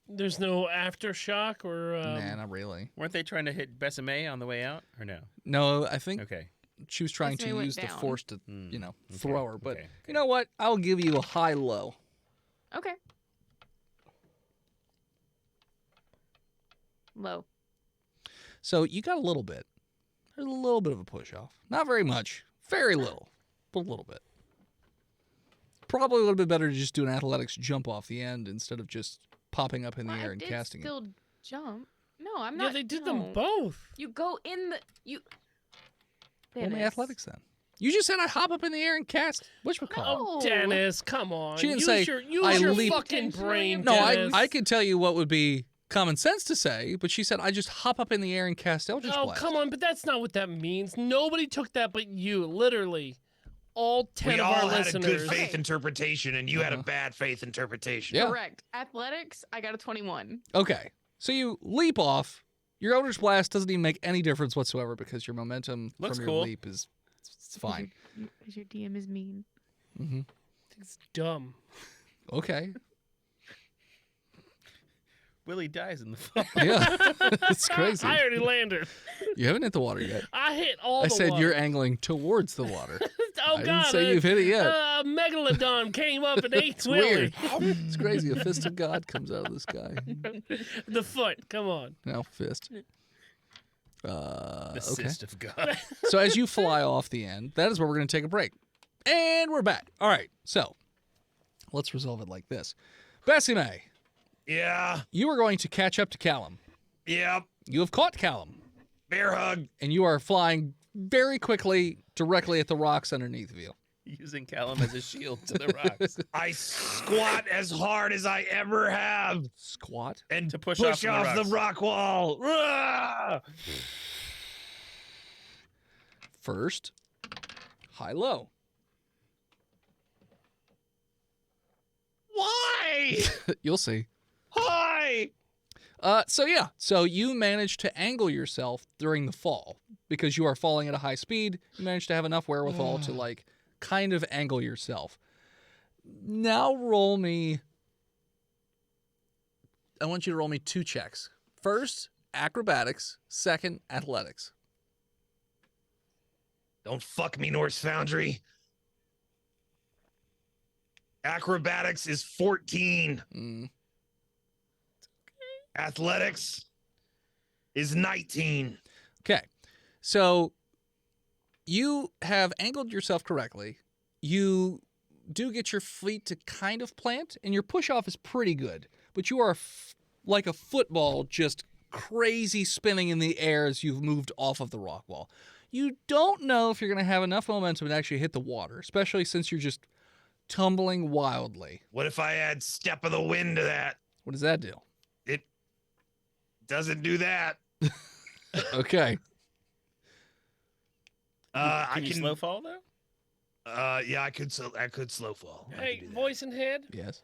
There's no aftershock or. nah, not really. Weren't they trying to hit Besame on the way out, or no? No, I think Okay. she was trying Besame to went use the down. force to, Mm, you know, okay, throw her. But okay, you know what? I'll give you a high-low. Okay. Low. So you got a little bit. There's a little bit of a push-off. Not very much. Very little. But a little bit. Probably a little bit better to just do an athletics jump off the end instead of just popping up in the Well, air I and did casting still jump. No, I'm Yeah, not. they did no. them both. You go in the you. it. Roll me Dennis. athletics then. You just said I hop up in the air and cast. Whatchamacallit. Oh, No. Dennis, come on. She didn't use say, your, "I use your leap." fucking brain. No, Dennis. I could tell you what would be common sense to say, but she said I just hop up in the air and cast Eldritch Oh, Blast. come on, but that's not what that means. Nobody took that but you, literally. All 10 We of all our had listeners. a good faith Okay. interpretation, and you had a Uh-huh. bad faith interpretation. Yeah. Correct. Athletics. I got a 21. Okay, so you leap off. Your Eldritch Blast doesn't even make any difference whatsoever because your momentum Looks from cool. your leap is it's fine. Because your DM is mean. Hmm. It's dumb. Okay, Willie dies in the fall. yeah, it's crazy. I already landed. You haven't hit the water yet. I hit all I the said water. you're angling towards the water. Oh, I God. didn't say you've hit it yet. A megalodon came up and ate It's Willie. weird. It's crazy. A fist of God comes out of the sky. The foot. Come on. Now fist. The Okay. cyst of God. So as you fly off the end, that is where we're going to take a break. And we're back. All right. So let's resolve it like this. Bessie May, Yeah. you are going to catch up to Callum. Yep. You have caught Callum, Bear hug. and you are flying very quickly directly at the rocks underneath of you. Using Callum as a shield to the rocks. I squat as hard as I ever have Squat. and To push push off off the the rocks. rock wall. Ah! First, high-low. Why? You'll see. Why? So you manage to angle yourself during the fall because you are falling at a high speed. You manage to have enough wherewithal to like kind of angle yourself. Now roll me. I want you to roll me 2 checks. First, acrobatics. Second, athletics. Don't fuck me, Norse Foundry. Acrobatics is 14. Mm. Athletics is 19. Okay. So you have angled yourself correctly. You do get your feet to kind of plant, and your push off is pretty good. But you are like a football, just crazy spinning in the air as you've moved off of the rock wall. You don't know if you're going to have enough momentum to actually hit the water, especially since you're just tumbling wildly. What if I add step of the wind to that? What does that do? It doesn't do that. Okay. I Can you can slow fall though? yeah, I could slow fall. I Hey, could do that. voice and head. Yes.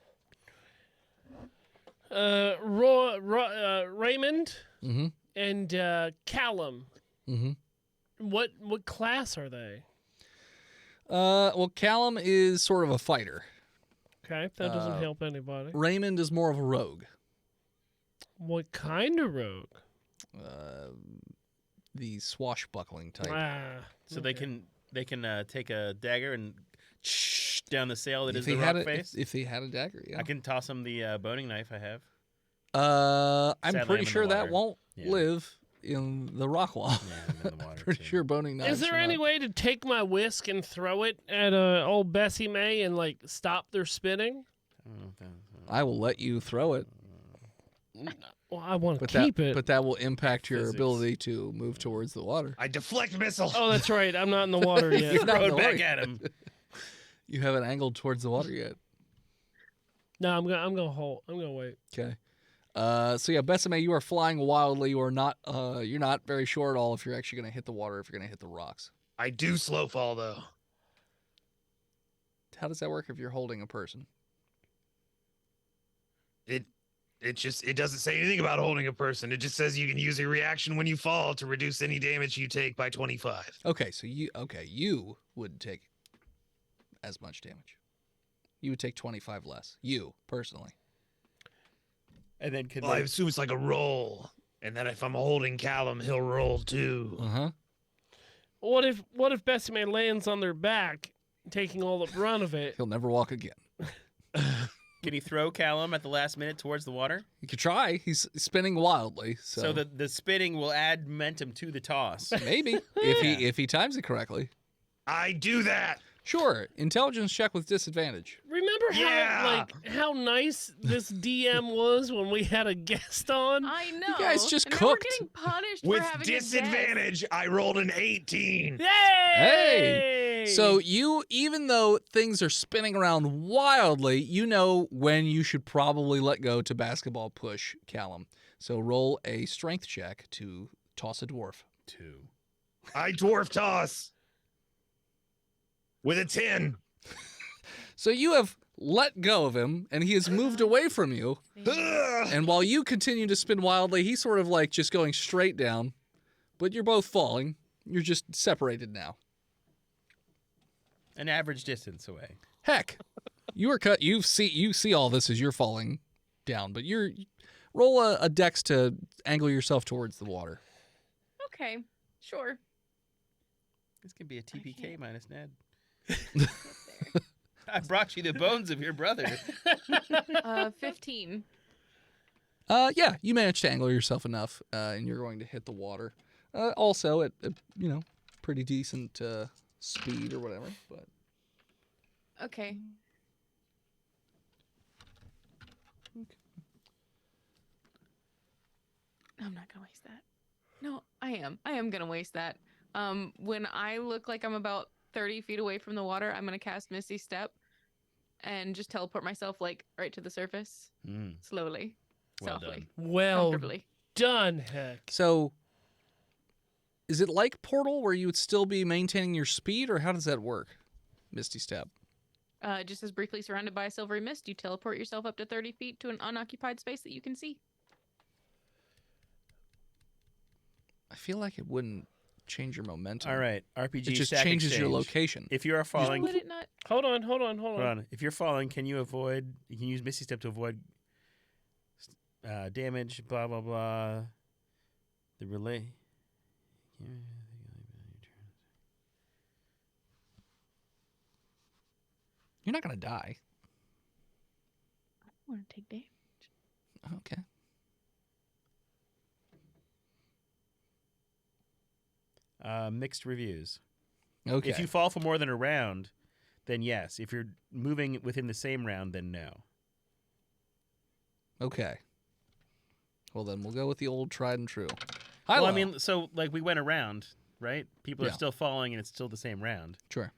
Raymond Mm-hmm. and Callum. Mm-hmm. What class are they? Well, Callum is sort of a fighter. Okay, that doesn't help anybody. Raymond is more of a rogue. What kind of rogue? The swashbuckling type. Ah, So okay. they can take a dagger and down the sail that If is he the had rock a, face. if he had a dagger, yeah. I can toss him the boning knife I have. I'm Sadly, I'm pretty in the sure that water. won't Yeah. live in the rock wall. Yeah, I'm in the water. Pretty too. sure boning knives. Is there are any not- way to take my whisk and throw it at old Bessie May and like stop their spinning? I don't know if that- I will let you throw it, Well, I want to but keep that it. but that will impact your Physics. ability to move towards the water. I deflect missile. Oh, that's right. I'm not in the water yet. You're not Throw in it the back water. at him. You haven't angled towards the water yet. No, I'm gonna hold. I'm gonna wait. Okay. So yeah, Besame, you are flying wildly. You are not. You're not very sure at all if you're actually going to hit the water, if you're going to hit the rocks. I do slow fall though. How does that work if you're holding a person? It doesn't say anything about holding a person. It just says you can use a reaction when you fall to reduce any damage you take by 25. Okay, so you would take as much damage. You would take 25 less. You personally. And then can Well, I they, assume it's like a roll. And then if I'm holding Callum, he'll roll too. Uh-huh. What if Bessie May lands on their back, taking all the brunt of it? He'll never walk again. can he throw Callum at the last minute towards the water? You could try. He's spinning wildly, so, So the spinning will add momentum to the toss. maybe if he times it correctly. I do that. Sure. Intelligence check with disadvantage. Remember Yeah. how nice this DM was when we had a guest on? I know. guys just and now cooked. We're getting punished With for having disadvantage, I rolled an 18. Yay! So you, even though things are spinning around wildly, you know when you should probably let go to basketball push Callum. So roll a strength check to toss a dwarf. 2. I dwarf toss with a 10. So you have let go of him, and he has moved away from you. Ugh. And while you continue to spin wildly, he's sort of like just going straight down. But you're both falling. You're just separated now. An average distance away. Heck, you are cut. You see all this as you're falling down, but roll a dex to angle yourself towards the water. Okay, sure. This could be a TPK minus Ned. I brought you the bones of your brother. 15. Yeah, you managed to angle yourself enough, and you're going to hit the water. Also at pretty decent speed or whatever. But Okay. I'm not gonna waste that. No, I am. I am gonna waste that. When I look like I'm about 30 feet away from the water, I'm gonna cast Misty Step and just teleport myself like right to the surface, slowly, Well softly, Well comfortably. done, Heck. so, is it like Portal where you would still be maintaining your speed, or how does that work? Misty Step. Just as briefly surrounded by a silvery mist, you teleport yourself up to 30 feet to an unoccupied space that you can see. I feel like it wouldn't change your momentum. All right, RPG. It just stack changes your exchange. location. If you are How falling, would it not? Hold on. hold on. If you're falling, can you avoid? You can use Misty Step to avoid damage. Blah blah blah. The relay. You're not going to die. I don't want to take damage. Okay. Mixed reviews. Okay. If you fall for more than a round, then yes. If you're moving within the same round, then no. Okay. Well, then we'll go with the old tried and true. Well, I Hilo. mean, so like we went around, right? People Yeah. are still falling, and it's still the same round. Sure.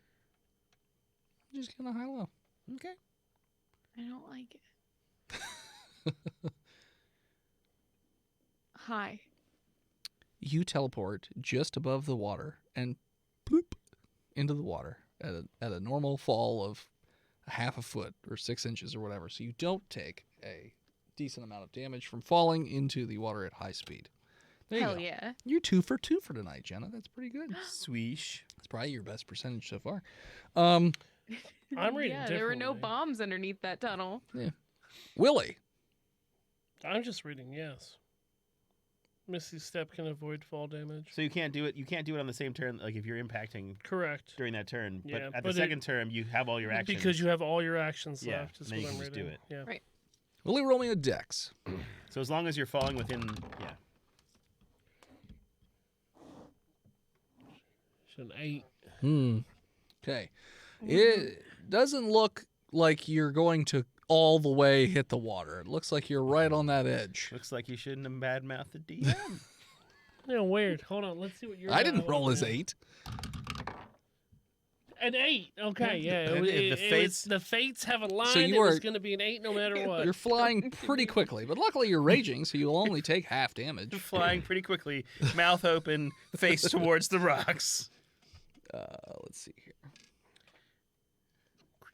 Just kind of high low. Okay. I don't like it. Hi. You teleport just above the water and bloop into the water at a normal fall of a half a foot or 6 inches or whatever. So you don't take a decent amount of damage from falling into the water at high speed. There you Hell go. yeah. You're 2 for 2 for tonight, Jenna. That's pretty good. Sweesh. That's probably your best percentage so far. I'm reading Yeah, there were no differently. bombs underneath that tunnel. Willie. I'm just reading, yes. Misty Step can avoid fall damage. So you can't do it. You can't do it on the same turn. Like if you're impacting Correct. during that turn, Yeah, but at but the second turn, you have all your actions Because you have all your actions Yeah, left. Is and then what you I'm can just do reading. it. Yeah. Right. Willie, roll me a dex. So as long as you're falling within, yeah. It's an 8. Okay. It doesn't look like you're going to all the way hit the water. It looks like you're right on that edge. Looks like you shouldn't have badmouthed the DM. Yeah, weird. Hold on. Let's see what your I didn't guy roll was his at. 8. An 8. Okay, yeah. And The fates have aligned. you It was were- going to be an 8 no matter what. You're flying pretty quickly, but luckily you're raging, so you'll only take half damage. Flying pretty quickly, mouth open, face towards the rocks. Let's see here.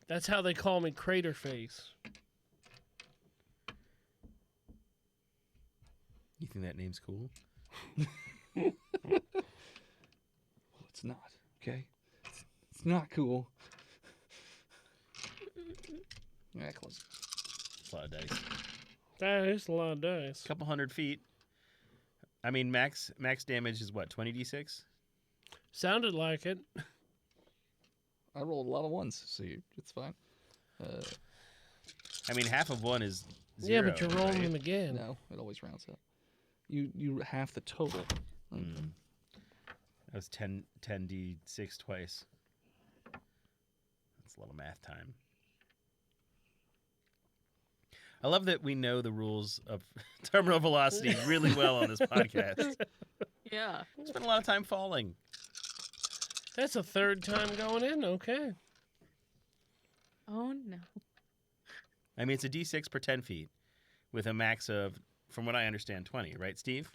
That's how they call me, Crater Face. You think that name's cool? It's not, okay? It's not cool. Yeah, close. It's a lot of dice. That is a lot of dice. A couple 100 feet. I mean, max damage is what, 20d6? Sounded like it. I rolled a lot of ones, so it's fine. I mean, half of one is Yeah, 0. but you're rolling right? them again. No, it always rounds up. You half the total. Mm. That was 10d6 twice. That's a lot of math time. I love that we know the rules of terminal velocity really well on this podcast. Yeah. Spent a lot of time falling. That's a third time going in. Okay. Oh no. I mean, it's a d6 per 10 feet with a max of, from what I understand, 20, right, Steve?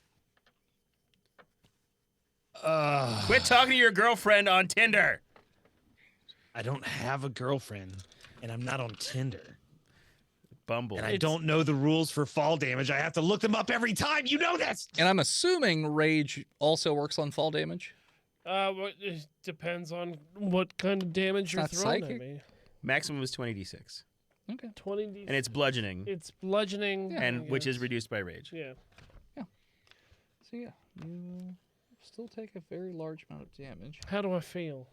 Quit talking to your girlfriend on Tinder. I don't have a girlfriend, and I'm not on Tinder. Bumble. And I don't know the rules for fall damage. I have to look them up every time. You know this. And I'm assuming rage also works on fall damage. It depends on what kind of damage you're not throwing psychic? at me. Maximum is 20d6. Okay. 20 And it's bludgeoning, It's bludgeoning. and which is yes. reduced by rage. Yeah. So yeah, you still take a very large amount of damage. How do I feel?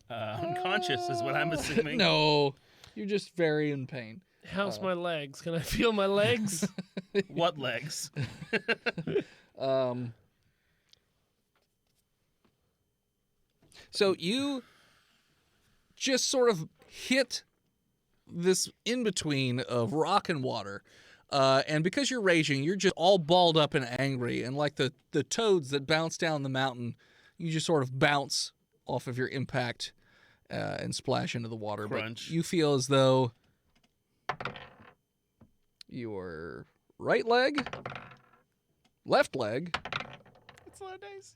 Unconscious is what I'm assuming. No, you're just very in pain. How's my legs? Can I feel my legs? What legs? So you just sort of hit this in between of rock and water. And because you're raging, you're just all balled up and angry. And like the toads that bounce down the mountain, you just sort of bounce off of your impact and splash into the water. Crunch. But you feel as though your right leg, left leg, That's a lot of days.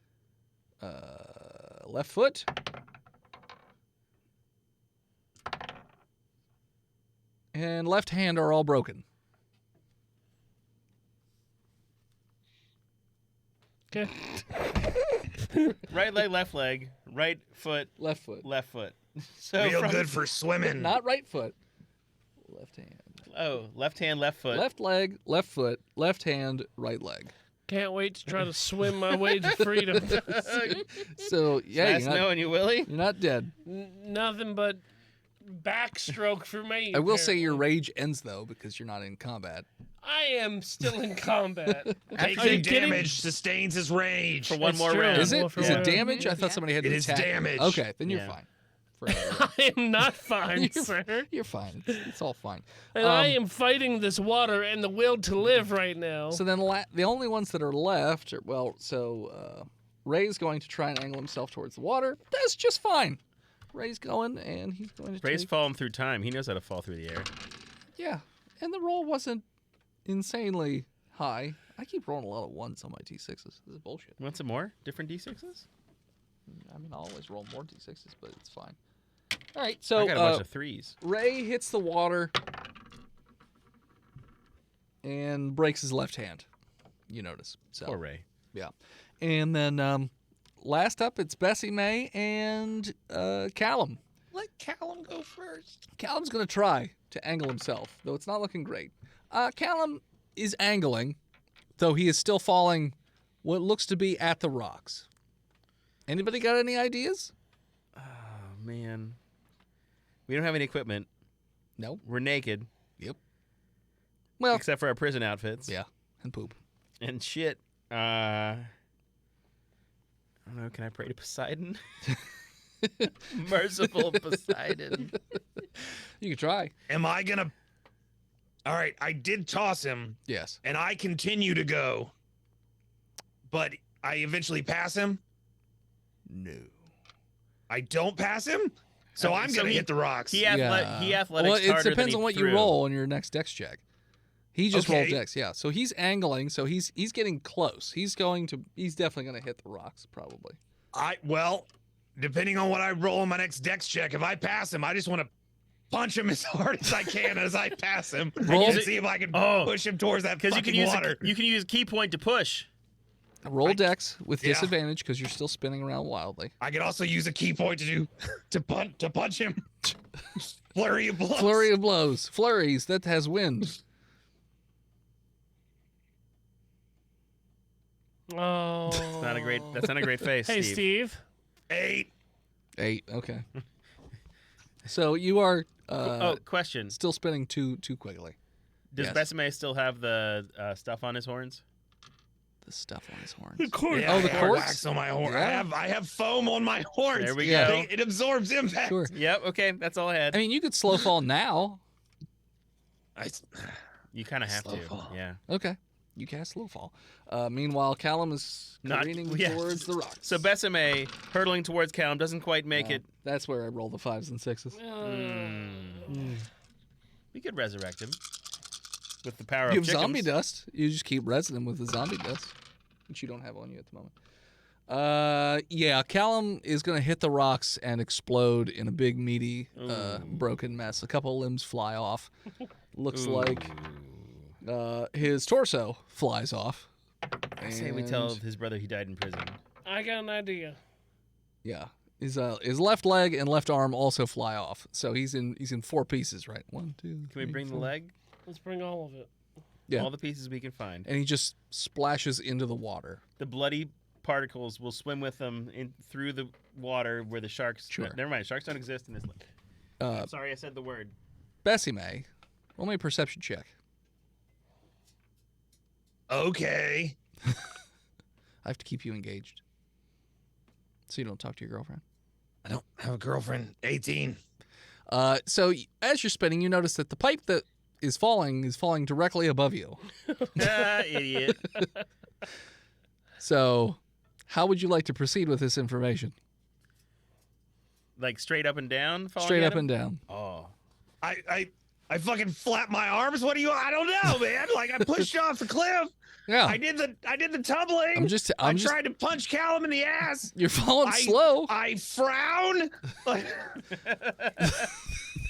left foot, and left hand are all broken. Okay. Right leg, right foot, Left foot. left foot. So Real from- good for swimming. Not right foot. Left hand. Oh, left hand, left foot. Left leg, left foot, left hand, right leg. Can't wait to try to swim my way to freedom. So, yeah, Nice knowing you, Willie. you're not dead. Nothing but backstroke for me. I will say your apparently. rage ends, though, because you're not in combat. I am still in combat. Are Taking you kidding? damage sustains his rage. For one It's more true. round. Is it? Well, for Is it one- damage? I thought Yeah. somebody had It to is attack. damage. Okay, then you're Yeah. fine. Forever. I am not fine, You're- sir. You're fine. It's all fine. And I am fighting this water and the will to live right now. So then the only ones that are left are, Ray's going to try and angle himself towards the water. That's just fine. Ray's going, and he's going to Ray's take... falling through time. He knows how to fall through the air. Yeah, and the roll wasn't insanely high. I keep rolling a lot of ones on my D6s. This is bullshit. Want some more? Different D6s? I mean, I'll always roll more D6s, but it's fine. All right, so I got a bunch of threes. Ray hits the water and breaks his left hand. You notice. So, Poor Ray. yeah. And then last up, it's Bessie May and Callum. Let Callum go first. Callum's going to try to angle himself, though it's not looking great. Callum is angling, though he is still falling what looks to be at the rocks. Anybody got any ideas? Oh, man. We don't have any equipment. No. We're naked, Well, except for our prison outfits. yeah, and poop. And shit. I don't know. Can I pray to Poseidon? Merciful Poseidon. You can try. Am I gonna? All right, I did toss him, Yes. and I continue to go, but I eventually pass him. No. I don't pass him, so I'm So gonna he- hit the rocks. He athletics Well, it harder depends than on he what threw. you roll on your next dex check. He just rolled Okay. dex, yeah. So he's angling, so he's getting close. He's definitely going to hit the rocks, probably. Well, depending on what I roll on my next dex check, if I pass him, I just want to punch him as hard as I can as I pass him Roll- and see if I can Oh. push him towards that Because fucking you can use water. you can use key point to push. Roll dex with yeah. disadvantage because you're still spinning around wildly. I could also use a key point to punch him. Flurry of blows. Flurry of blows. Flurries, that has wind. Oh. That's not a great face. Hey, Steve. Steve. 8. 8, okay. So you are Question. still spinning too quickly. Does yes. Besame still have the stuff on his horns? The stuff on his horns. course. Yeah, Oh, the I got cords? wax on my horn. Yeah. I have foam on my horns. There we Yeah. go. It absorbs impact. Sure. Yep. Okay. That's all I had. I mean, you could slow fall now. You kind of have Slow to. fall. Yeah. Okay. You cast slow fall. Meanwhile, Callum is Not- careening yeah. towards the rocks. So Besame hurtling towards Callum doesn't quite make Yeah, it. That's where I roll the 5s and 6s. We could resurrect him with the power You of have zombie chickens. dust. You just keep resing him with the zombie dust, which you don't have on you at the moment. Yeah, Callum is going to hit the rocks and explode in a big, meaty, broken mess. A couple limbs fly off. Looks like his torso flies off. I say we And- tell his brother he died in prison. I got an idea. Yeah, his left leg and left arm also fly off. So he's in 4 pieces, right? 1, 2. Can we bring the leg? Let's bring all of it. Yeah. All the pieces we can find. And he just splashes into the water. The bloody particles will swim with them in through the water where the sharks. Sure. Never mind. Sharks don't exist in this lake. I'm sorry, I said the word. Bessie May, roll me a perception check. Okay. I have to keep you engaged, so you don't talk to your girlfriend. I don't have a girlfriend. 18. So as you're spinning, you notice that the pipe that is falling directly above you. Idiot. So, how would you like to proceed with this information? Like straight up and down? Falling Straight at up him? and down. Oh. I fucking flap my arms. What do you? I don't know, man. Like I pushed off the cliff. Yeah. I did the tumbling. I'm just tried to punch Callum in the ass. You're falling slow. I frown.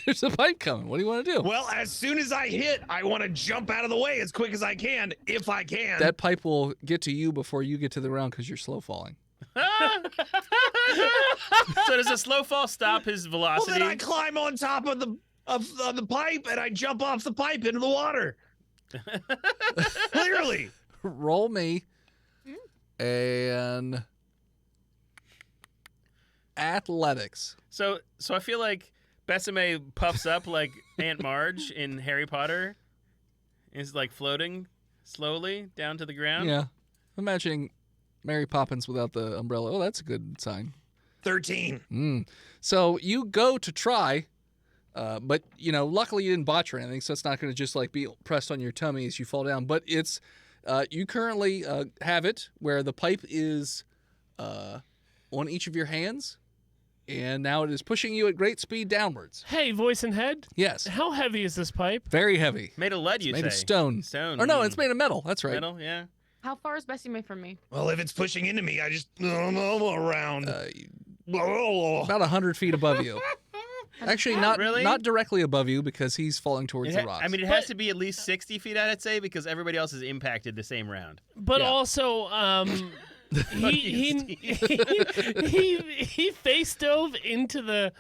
There's a pipe coming. What do you want to do? Well, as soon as I hit, I want to jump out of the way as quick as I can, if I can. That pipe will get to you before you get to the ground because you're slow falling. So does a slow fall stop his well, velocity? then I climb on top of the pipe and I jump off the pipe into the water. Clearly. Roll me an athletics. So I feel like Besame puffs up like Aunt Marge in Harry Potter. Is like floating slowly down to the ground. Yeah. Imagining Mary Poppins without the umbrella. Oh, that's a good sign. 13. So you go to try, but luckily you didn't botch or anything, so it's not going to just like be pressed on your tummy as you fall down. But it's you currently have it where the pipe is on each of your hands, and now it is pushing you at great speed downwards. Hey, voice and head. Yes, How heavy is this pipe? very heavy. Made of lead, you Made say? of stone. Stone. Or no, it's made of metal. That's right. metal. Yeah. How far is Bessie May from me? Well, if it's pushing into me, I just around. About 100 feet above you. Actually, Really? not directly above you because he's falling towards the rocks. I mean, it has to be at least 60 feet, I'd say, because everybody else is impacted the same round. But Yeah. also, he face dove into the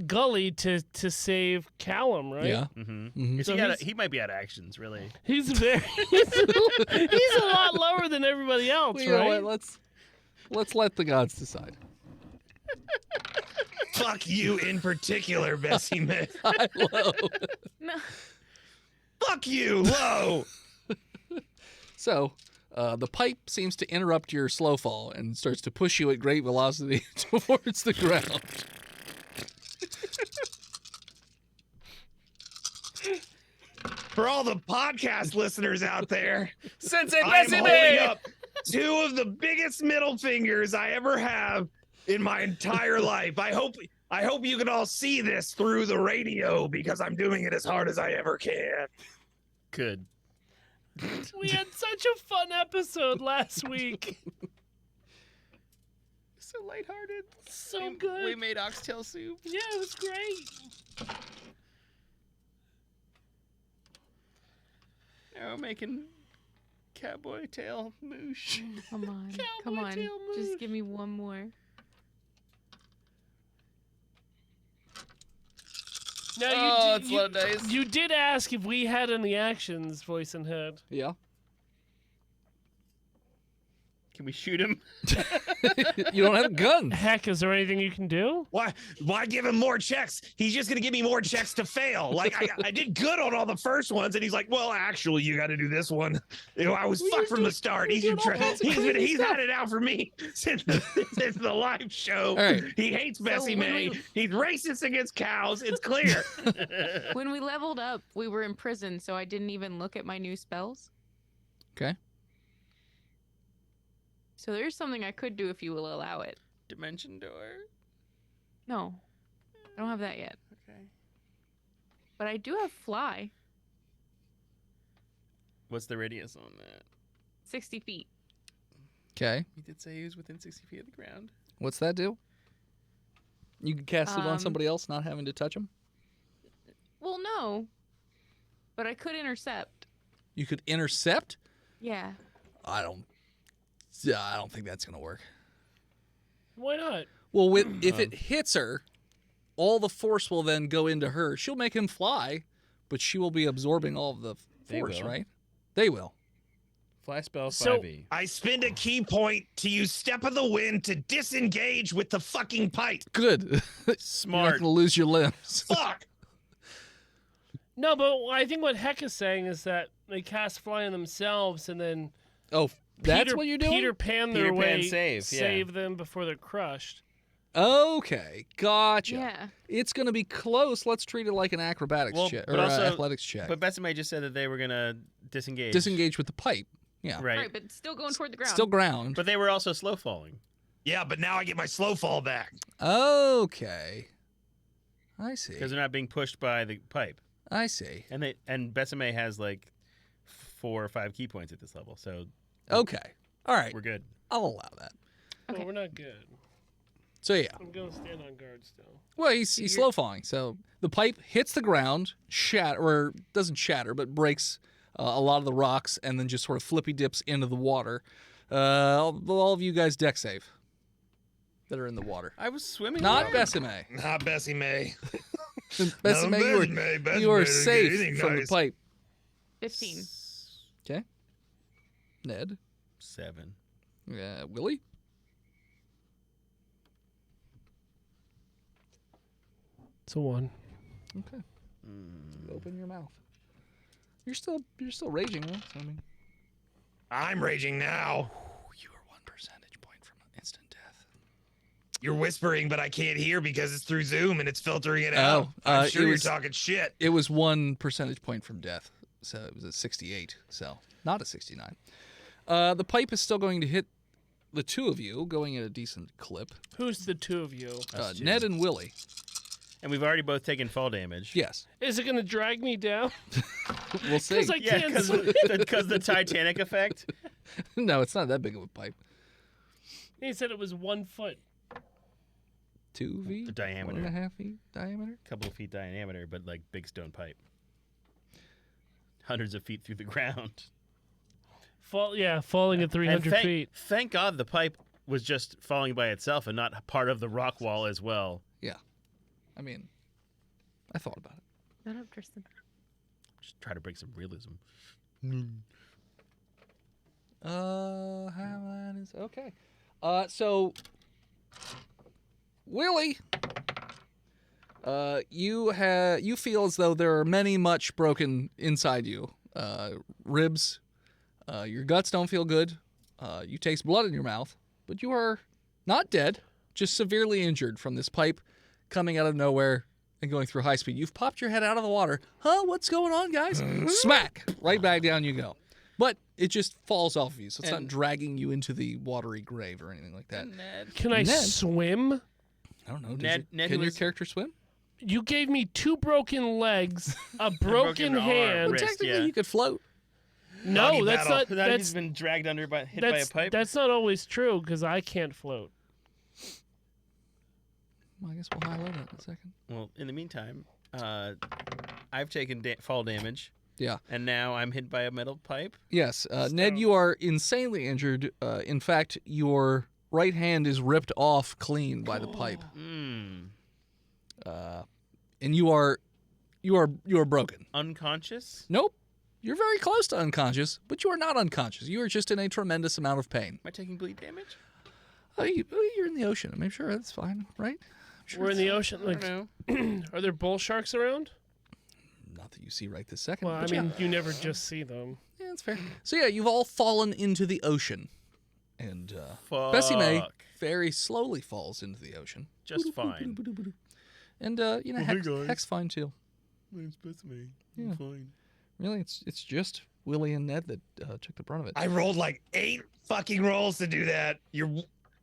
gully to save Callum, right? yeah. Mm-hmm. So He might be out of actions, really. He's very he's a lot lower than everybody else, Well, you know right? what? Let's let the gods decide. Fuck you in particular, Bessie May. High, low. No. Fuck you, low. So, the pipe seems to interrupt your slow fall and starts to push you at great velocity towards the ground. For all the podcast listeners out there, Sensei I'm Bessie holding May! up two of the biggest middle fingers I ever have in my entire life. I hope you can all see this through the radio because I'm doing it as hard as I ever can. Good. We had such a fun episode last week. So lighthearted. So good. We made oxtail soup. Yeah, it was great. Now we're making cowboy tail moosh. Come on. Cowboy Come on. tail Just moosh. give me one more. Now, It's a lot of dice. you did ask if we had any actions, voice and head. Yeah. Can we shoot him? You don't have a gun. Heck, is there anything you can do? Why give him more checks? He's just gonna give me more checks to fail. Like I did good on all the first ones, and he's like, "Well, actually, you got to do this one." I was fucked from the start. He's had it out for me since the live show. All right. He hates Bessie when May. we- He's racist against cows. It's clear. When we leveled up, we were in prison, so I didn't even look at my new spells. Okay. So there's something I could do if you will allow it. Dimension door. No, I don't have that yet. Okay. But I do have fly, What's the radius on that? 60 feet. Okay. He did say he was within 60 feet of the ground. What's that do? You can cast it on somebody else, not having to touch them. Well, no, but I could intercept. You could intercept. Yeah. I don't think that's gonna work. Why not? Well, if it hits her, all the force will then go into her. She'll make him fly, but she will be absorbing all of the They force, will. right? They will. Fly spell So- 5e. I spend a key point to use Step of the Wind to disengage with the fucking pipe. Good. You're not Smart. gonna lose your limbs. Fuck. No, but I think what Heck is saying is that they cast fly on themselves and then Oh, that's what you're doing? Peter Pan their Peter Pan way, save, yeah. them before they're crushed. Okay, gotcha. Yeah. It's gonna be close. Let's treat it like an acrobatics Well, check but or also- athletics check. But Besame just said that they were gonna disengage. Disengage with the pipe. Yeah. Right. Right, but still going toward the ground. Still ground. But they were also slow falling. Yeah, but now I get my slow fall back. Okay. I see. Because they're not being pushed by the pipe. I see. And Besame has like 4 or 5 key points at this level, so Okay. All right. we're good. I'll allow that. Okay. Okay. We're not good. So yeah. I'm going to stand on guard still. Well, he's You're- slow falling. So the pipe hits the ground, doesn't shatter, but breaks a lot of the rocks, and then just sort of flippy dips into the water. All of you guys deck save that are in the water. I was swimming. Not away. Besame. Not Bessie May. Besame, you are safe from the pipe. 15. Okay. Ned. 7. Willie. It's a 1. Okay. Open your mouth. You're still raging, though. So, I mean, I'm raging now. you are 1 percentage point from instant death. You're whispering, but I can't hear because it's through Zoom and it's filtering it out. I'm sure it you're was- talking shit. It was 1 percentage point from death, so it was a 68. So not a 69. The pipe is still going to hit the two of you, going at a decent clip. Who's the two of you? Us two. Ned and Willie. And we've already both taken fall damage. Yes, Is it going to drag me down? we'll see. Because I Yeah, can't because swim. the Titanic effect. No, it's not that big of a pipe. He said it was 1 foot. 2 feet, The diameter. 1.5 feet diameter. Couple of feet diameter, but like big stone pipe. Hundreds of feet through the ground. Falling at 300 And feet. Thank God the pipe was just falling by itself and not part of the rock wall as well. I mean, I thought about it. Shut up, Tristan. Just try to bring some realism. How that is okay. So Willie, you feel as though there are many much broken inside you. Ribs, your guts don't feel good. You taste blood in your mouth, but you are not dead, just severely injured from this pipe coming out of nowhere and going through high speed. You've popped your head out of the water. Huh? What's going on, guys? Smack! Right back down you go. But it just falls off of you, so it's not And- dragging you into the watery grave or anything like that. Ned. Can I Ned. swim? I don't know. Ned- Ned, Can who your was- character swim? You gave me 2 broken legs, a broken broken arm. hand. Wrist, Technically, yeah. you could float. No, Doggy that's battle. not. That he's That's been dragged under by hit by a that's pipe. that's not always true because I can't float. Well, I guess we'll highlight it in a second. Well, in the meantime, I've taken fall damage. Yeah. And now I'm hit by a metal pipe. Yes, Ned, you are insanely injured. In fact, your right hand is ripped off clean by the pipe, Mm. and you are broken. Unconscious? Nope, you're very close to unconscious, but you are not unconscious. You are just in a tremendous amount of pain. Am I taking bleed damage? You're in the ocean. I'm sure that's fine, right? I'm sure We're in the it's- ocean. I Like, don't know. are there bull sharks around? Not that you see right this second. Well, I but mean, you never just see them. yeah, that's fair. So yeah, you've all fallen into the ocean, and Fuck. Bessie May very slowly falls into the ocean. Just fine. And you know, Oh, hey, guys. Heck's fine too. My name's Besame. Yeah. fine. Really, it's just Willie and Ned that took the brunt of it. I rolled like 8 fucking rolls to do that.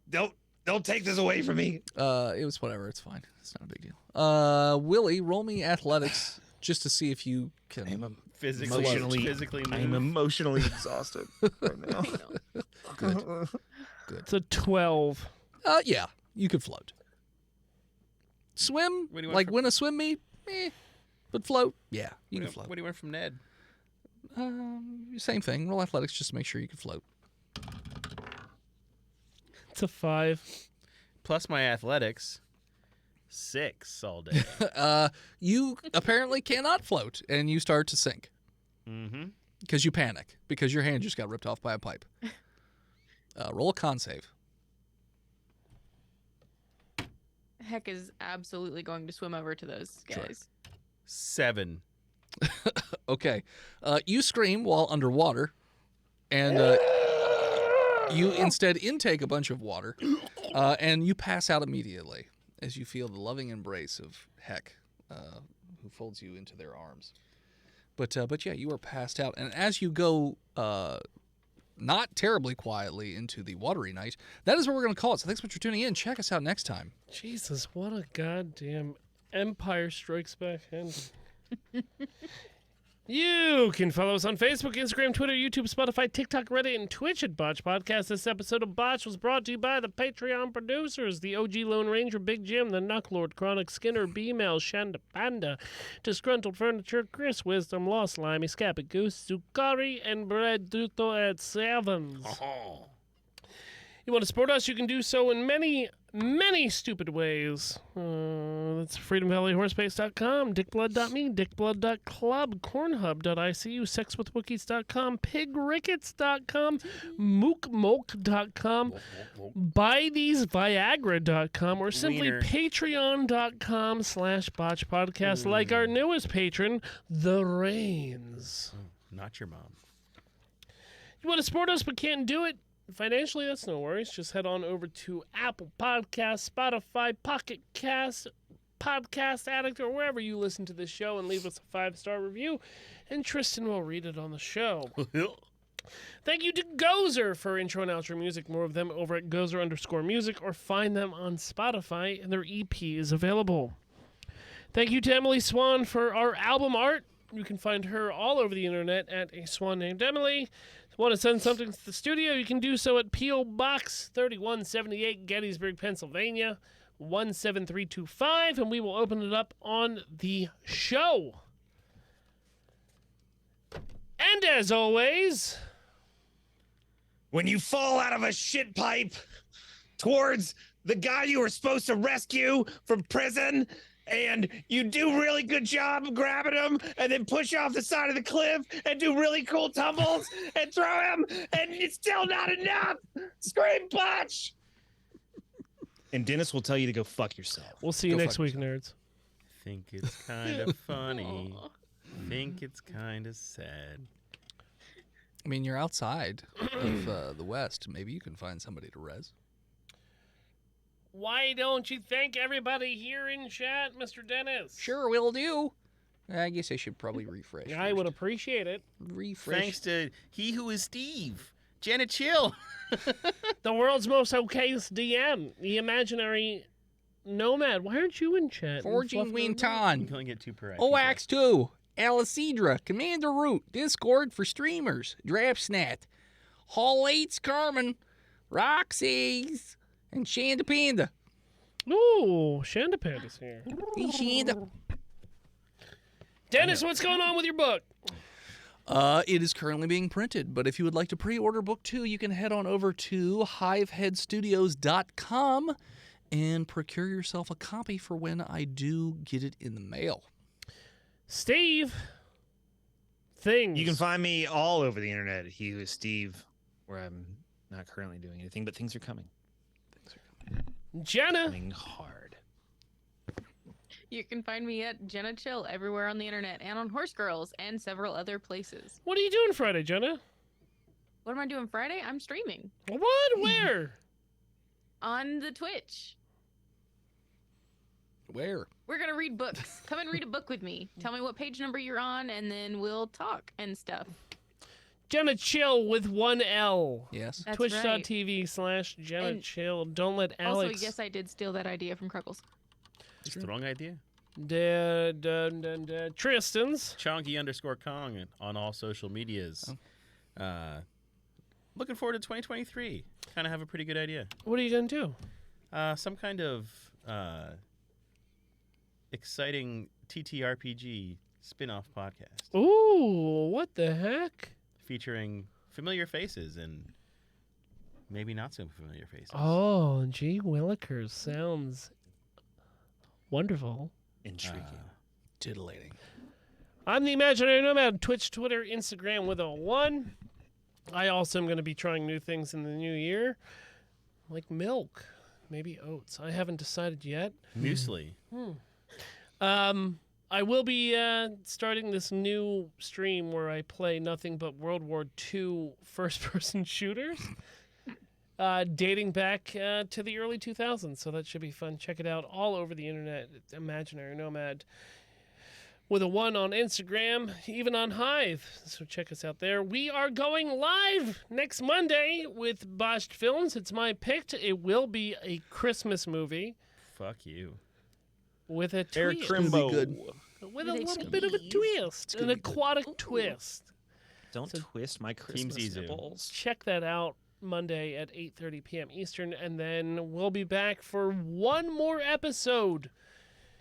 Don't take this away from me. It was whatever. It's fine. It's not a big deal. Willie, roll me athletics just to see if you can. Physically move. emotionally exhausted right now. I know. Good. It's a 12. Yeah, you could float. Swim, What do you want like for- win a swim meet, but float, yeah, you What can do float. what do you want from Ned? Same thing. Roll athletics just to make sure you can float. It's a 5. Plus my athletics. 6 all day. You apparently cannot float, and you start to sink. Mm-hmm. because you panic because your hand just got ripped off by a pipe. Roll a con save. Heck is absolutely going to swim over to those Sure. guys. 7. Okay. You scream while underwater, and you instead intake a bunch of water, and you pass out immediately as you feel the loving embrace of Heck, who folds you into their arms. But yeah, you are passed out, and as you go not terribly quietly into the watery night, that is what we're going to call it. So thanks so much for tuning in. Check us out next time. Jesus, what a goddamn Empire Strikes Back ending. You can follow us on Facebook, Instagram, Twitter, YouTube, Spotify, TikTok, Reddit, and Twitch at Botch Podcast. This episode of Botch was brought to you by the Patreon producers, the OG Lone Ranger, Big Jim, the Knucklord, Chronic Skinner, B-Mail, Shanda Panda, Disgruntled Furniture, Chris Wisdom, Lost Limey, Scappy Goose, Zucari, and Bread Duto at Sevens. You want to support us? You can do so in many, many stupid ways. That's freedomvalleyhorsepace.com, dickblood.me, dickblood.club, cornhub.icu, sexwithwookies.com, pigrickets.com, mookmolk.com, buytheseviagra.com, or simply Wiener. patreon.com/botchpodcast, like our newest patron, The Reigns. Not your mom. You want to support us but can't do it financially? That's no worries. Just head on over to Apple Podcasts, Spotify, Pocket Cast, Podcast Addict, or wherever you listen to this show and leave us a 5-star review, and Tristan will read it on the show. Thank you to Gozer for intro and outro music. More of them over at Gozer_music, or find them on Spotify, and their EP is available. Thank you to Emily Swan for our album art. You can find her all over the internet at A Swan Named Emily. If you want to send something to the studio, you can do so at P.O. Box 3178, Gettysburg, Pennsylvania, 17325, and we will open it up on the show. And as always, When you fall out of a shit pipe towards the guy you were supposed to rescue from prison, and you do really good job of grabbing him and then push off the side of the cliff and do really cool tumbles and throw him, and it's still not enough. Scream Botch! And Dennis will tell you to go fuck yourself. we'll see you Go next fuck week, nerds. Think it's kind of funny. Think it's kind of sad. I mean, you're outside of the West. Maybe you can find somebody to res. Why don't you thank everybody here in chat, Mr. Dennis? Sure, will do. I guess I should probably refresh. I would appreciate it. refresh. Thanks to he who is Steve, Janet Chill. The world's most okayest DM, the imaginary nomad. Why aren't you in chat? 14 You Winton. can only get 2 per IP. OX 2. Alicidra. Commander Root. Discord for streamers. Drapsnat. Hall 8's Carmen. Roxy's. And Shanda Panda. Ooh, Shandapad is here. Hey, Shanda. Dennis, what's going on with your book? It is currently being printed, but if you would like to pre-order book 2, you can head on over to hiveheadstudios.com and procure yourself a copy for when I do get it in the mail. Steve. Things. You can find me all over the internet. He who is Steve, where I'm not currently doing anything, but things are coming. Jenna. Coming hard. You can find me at Jenna Chill everywhere on the internet and on Horse Girls and several other places. What are you doing Friday, Jenna? What am I doing Friday? I'm streaming What? Where? on the Twitch. Where? We're going to read books. Come and read a book with me. Tell me what page number you're on, and then we'll talk and stuff. Jenna Chill with 1 L. Yes. That's right. Twitch.tv/Jenna And Chill. Don't let Also, Alex. yes, I did steal that idea from Cruckles. It's the wrong idea. Tristan's. Chonky_Kong on all social medias. Looking forward to 2023. Kind of have a pretty good idea. What are you going to do? Some kind of exciting TTRPG spin-off podcast Ooh, what the heck? featuring familiar faces and maybe not so familiar faces. Oh, gee willikers. Sounds wonderful. Intriguing. Titillating. I'm the Imaginary Nomad. Twitch, Twitter, Instagram with a 1. I also am going to be trying new things in the new year, like milk, maybe oats. I haven't decided yet. Muesli. I will be starting this new stream where I play nothing but World War II first-person shooters, dating back to the early 2000s. So that should be fun. Check it out all over the internet. It's Imaginary Nomad with a 1 on Instagram, even on Hive. So check us out there. We are going live next Monday with Botched Films. It's my pick. It will be a Christmas movie. Fuck you. With a Eric twist. Trimbo. good. With a little bit of a twist. An aquatic twist. Don't So- twist my Christmas Zizu. nipples. Check that out Monday at 8:30 p.m. Eastern. And then we'll be back for one more episode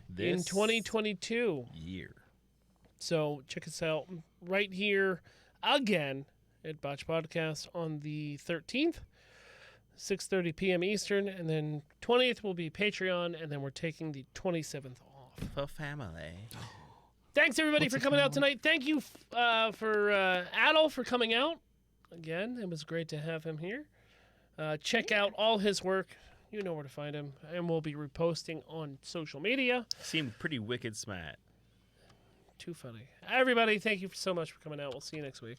in This 2022. year. So check us out right here again at Botch Podcast on the 13th, 6:30 p.m. Eastern, and then 20th will be Patreon, and then we're taking the 27th off. For family. Thanks everybody for coming out tonight. Thank you for Adol for coming out again. It was great to have him here. Check out all his work. You know where to find him, and we'll be reposting on social media. Seemed pretty wicked smart. Too funny. Everybody, thank you so much for coming out. We'll see you next week.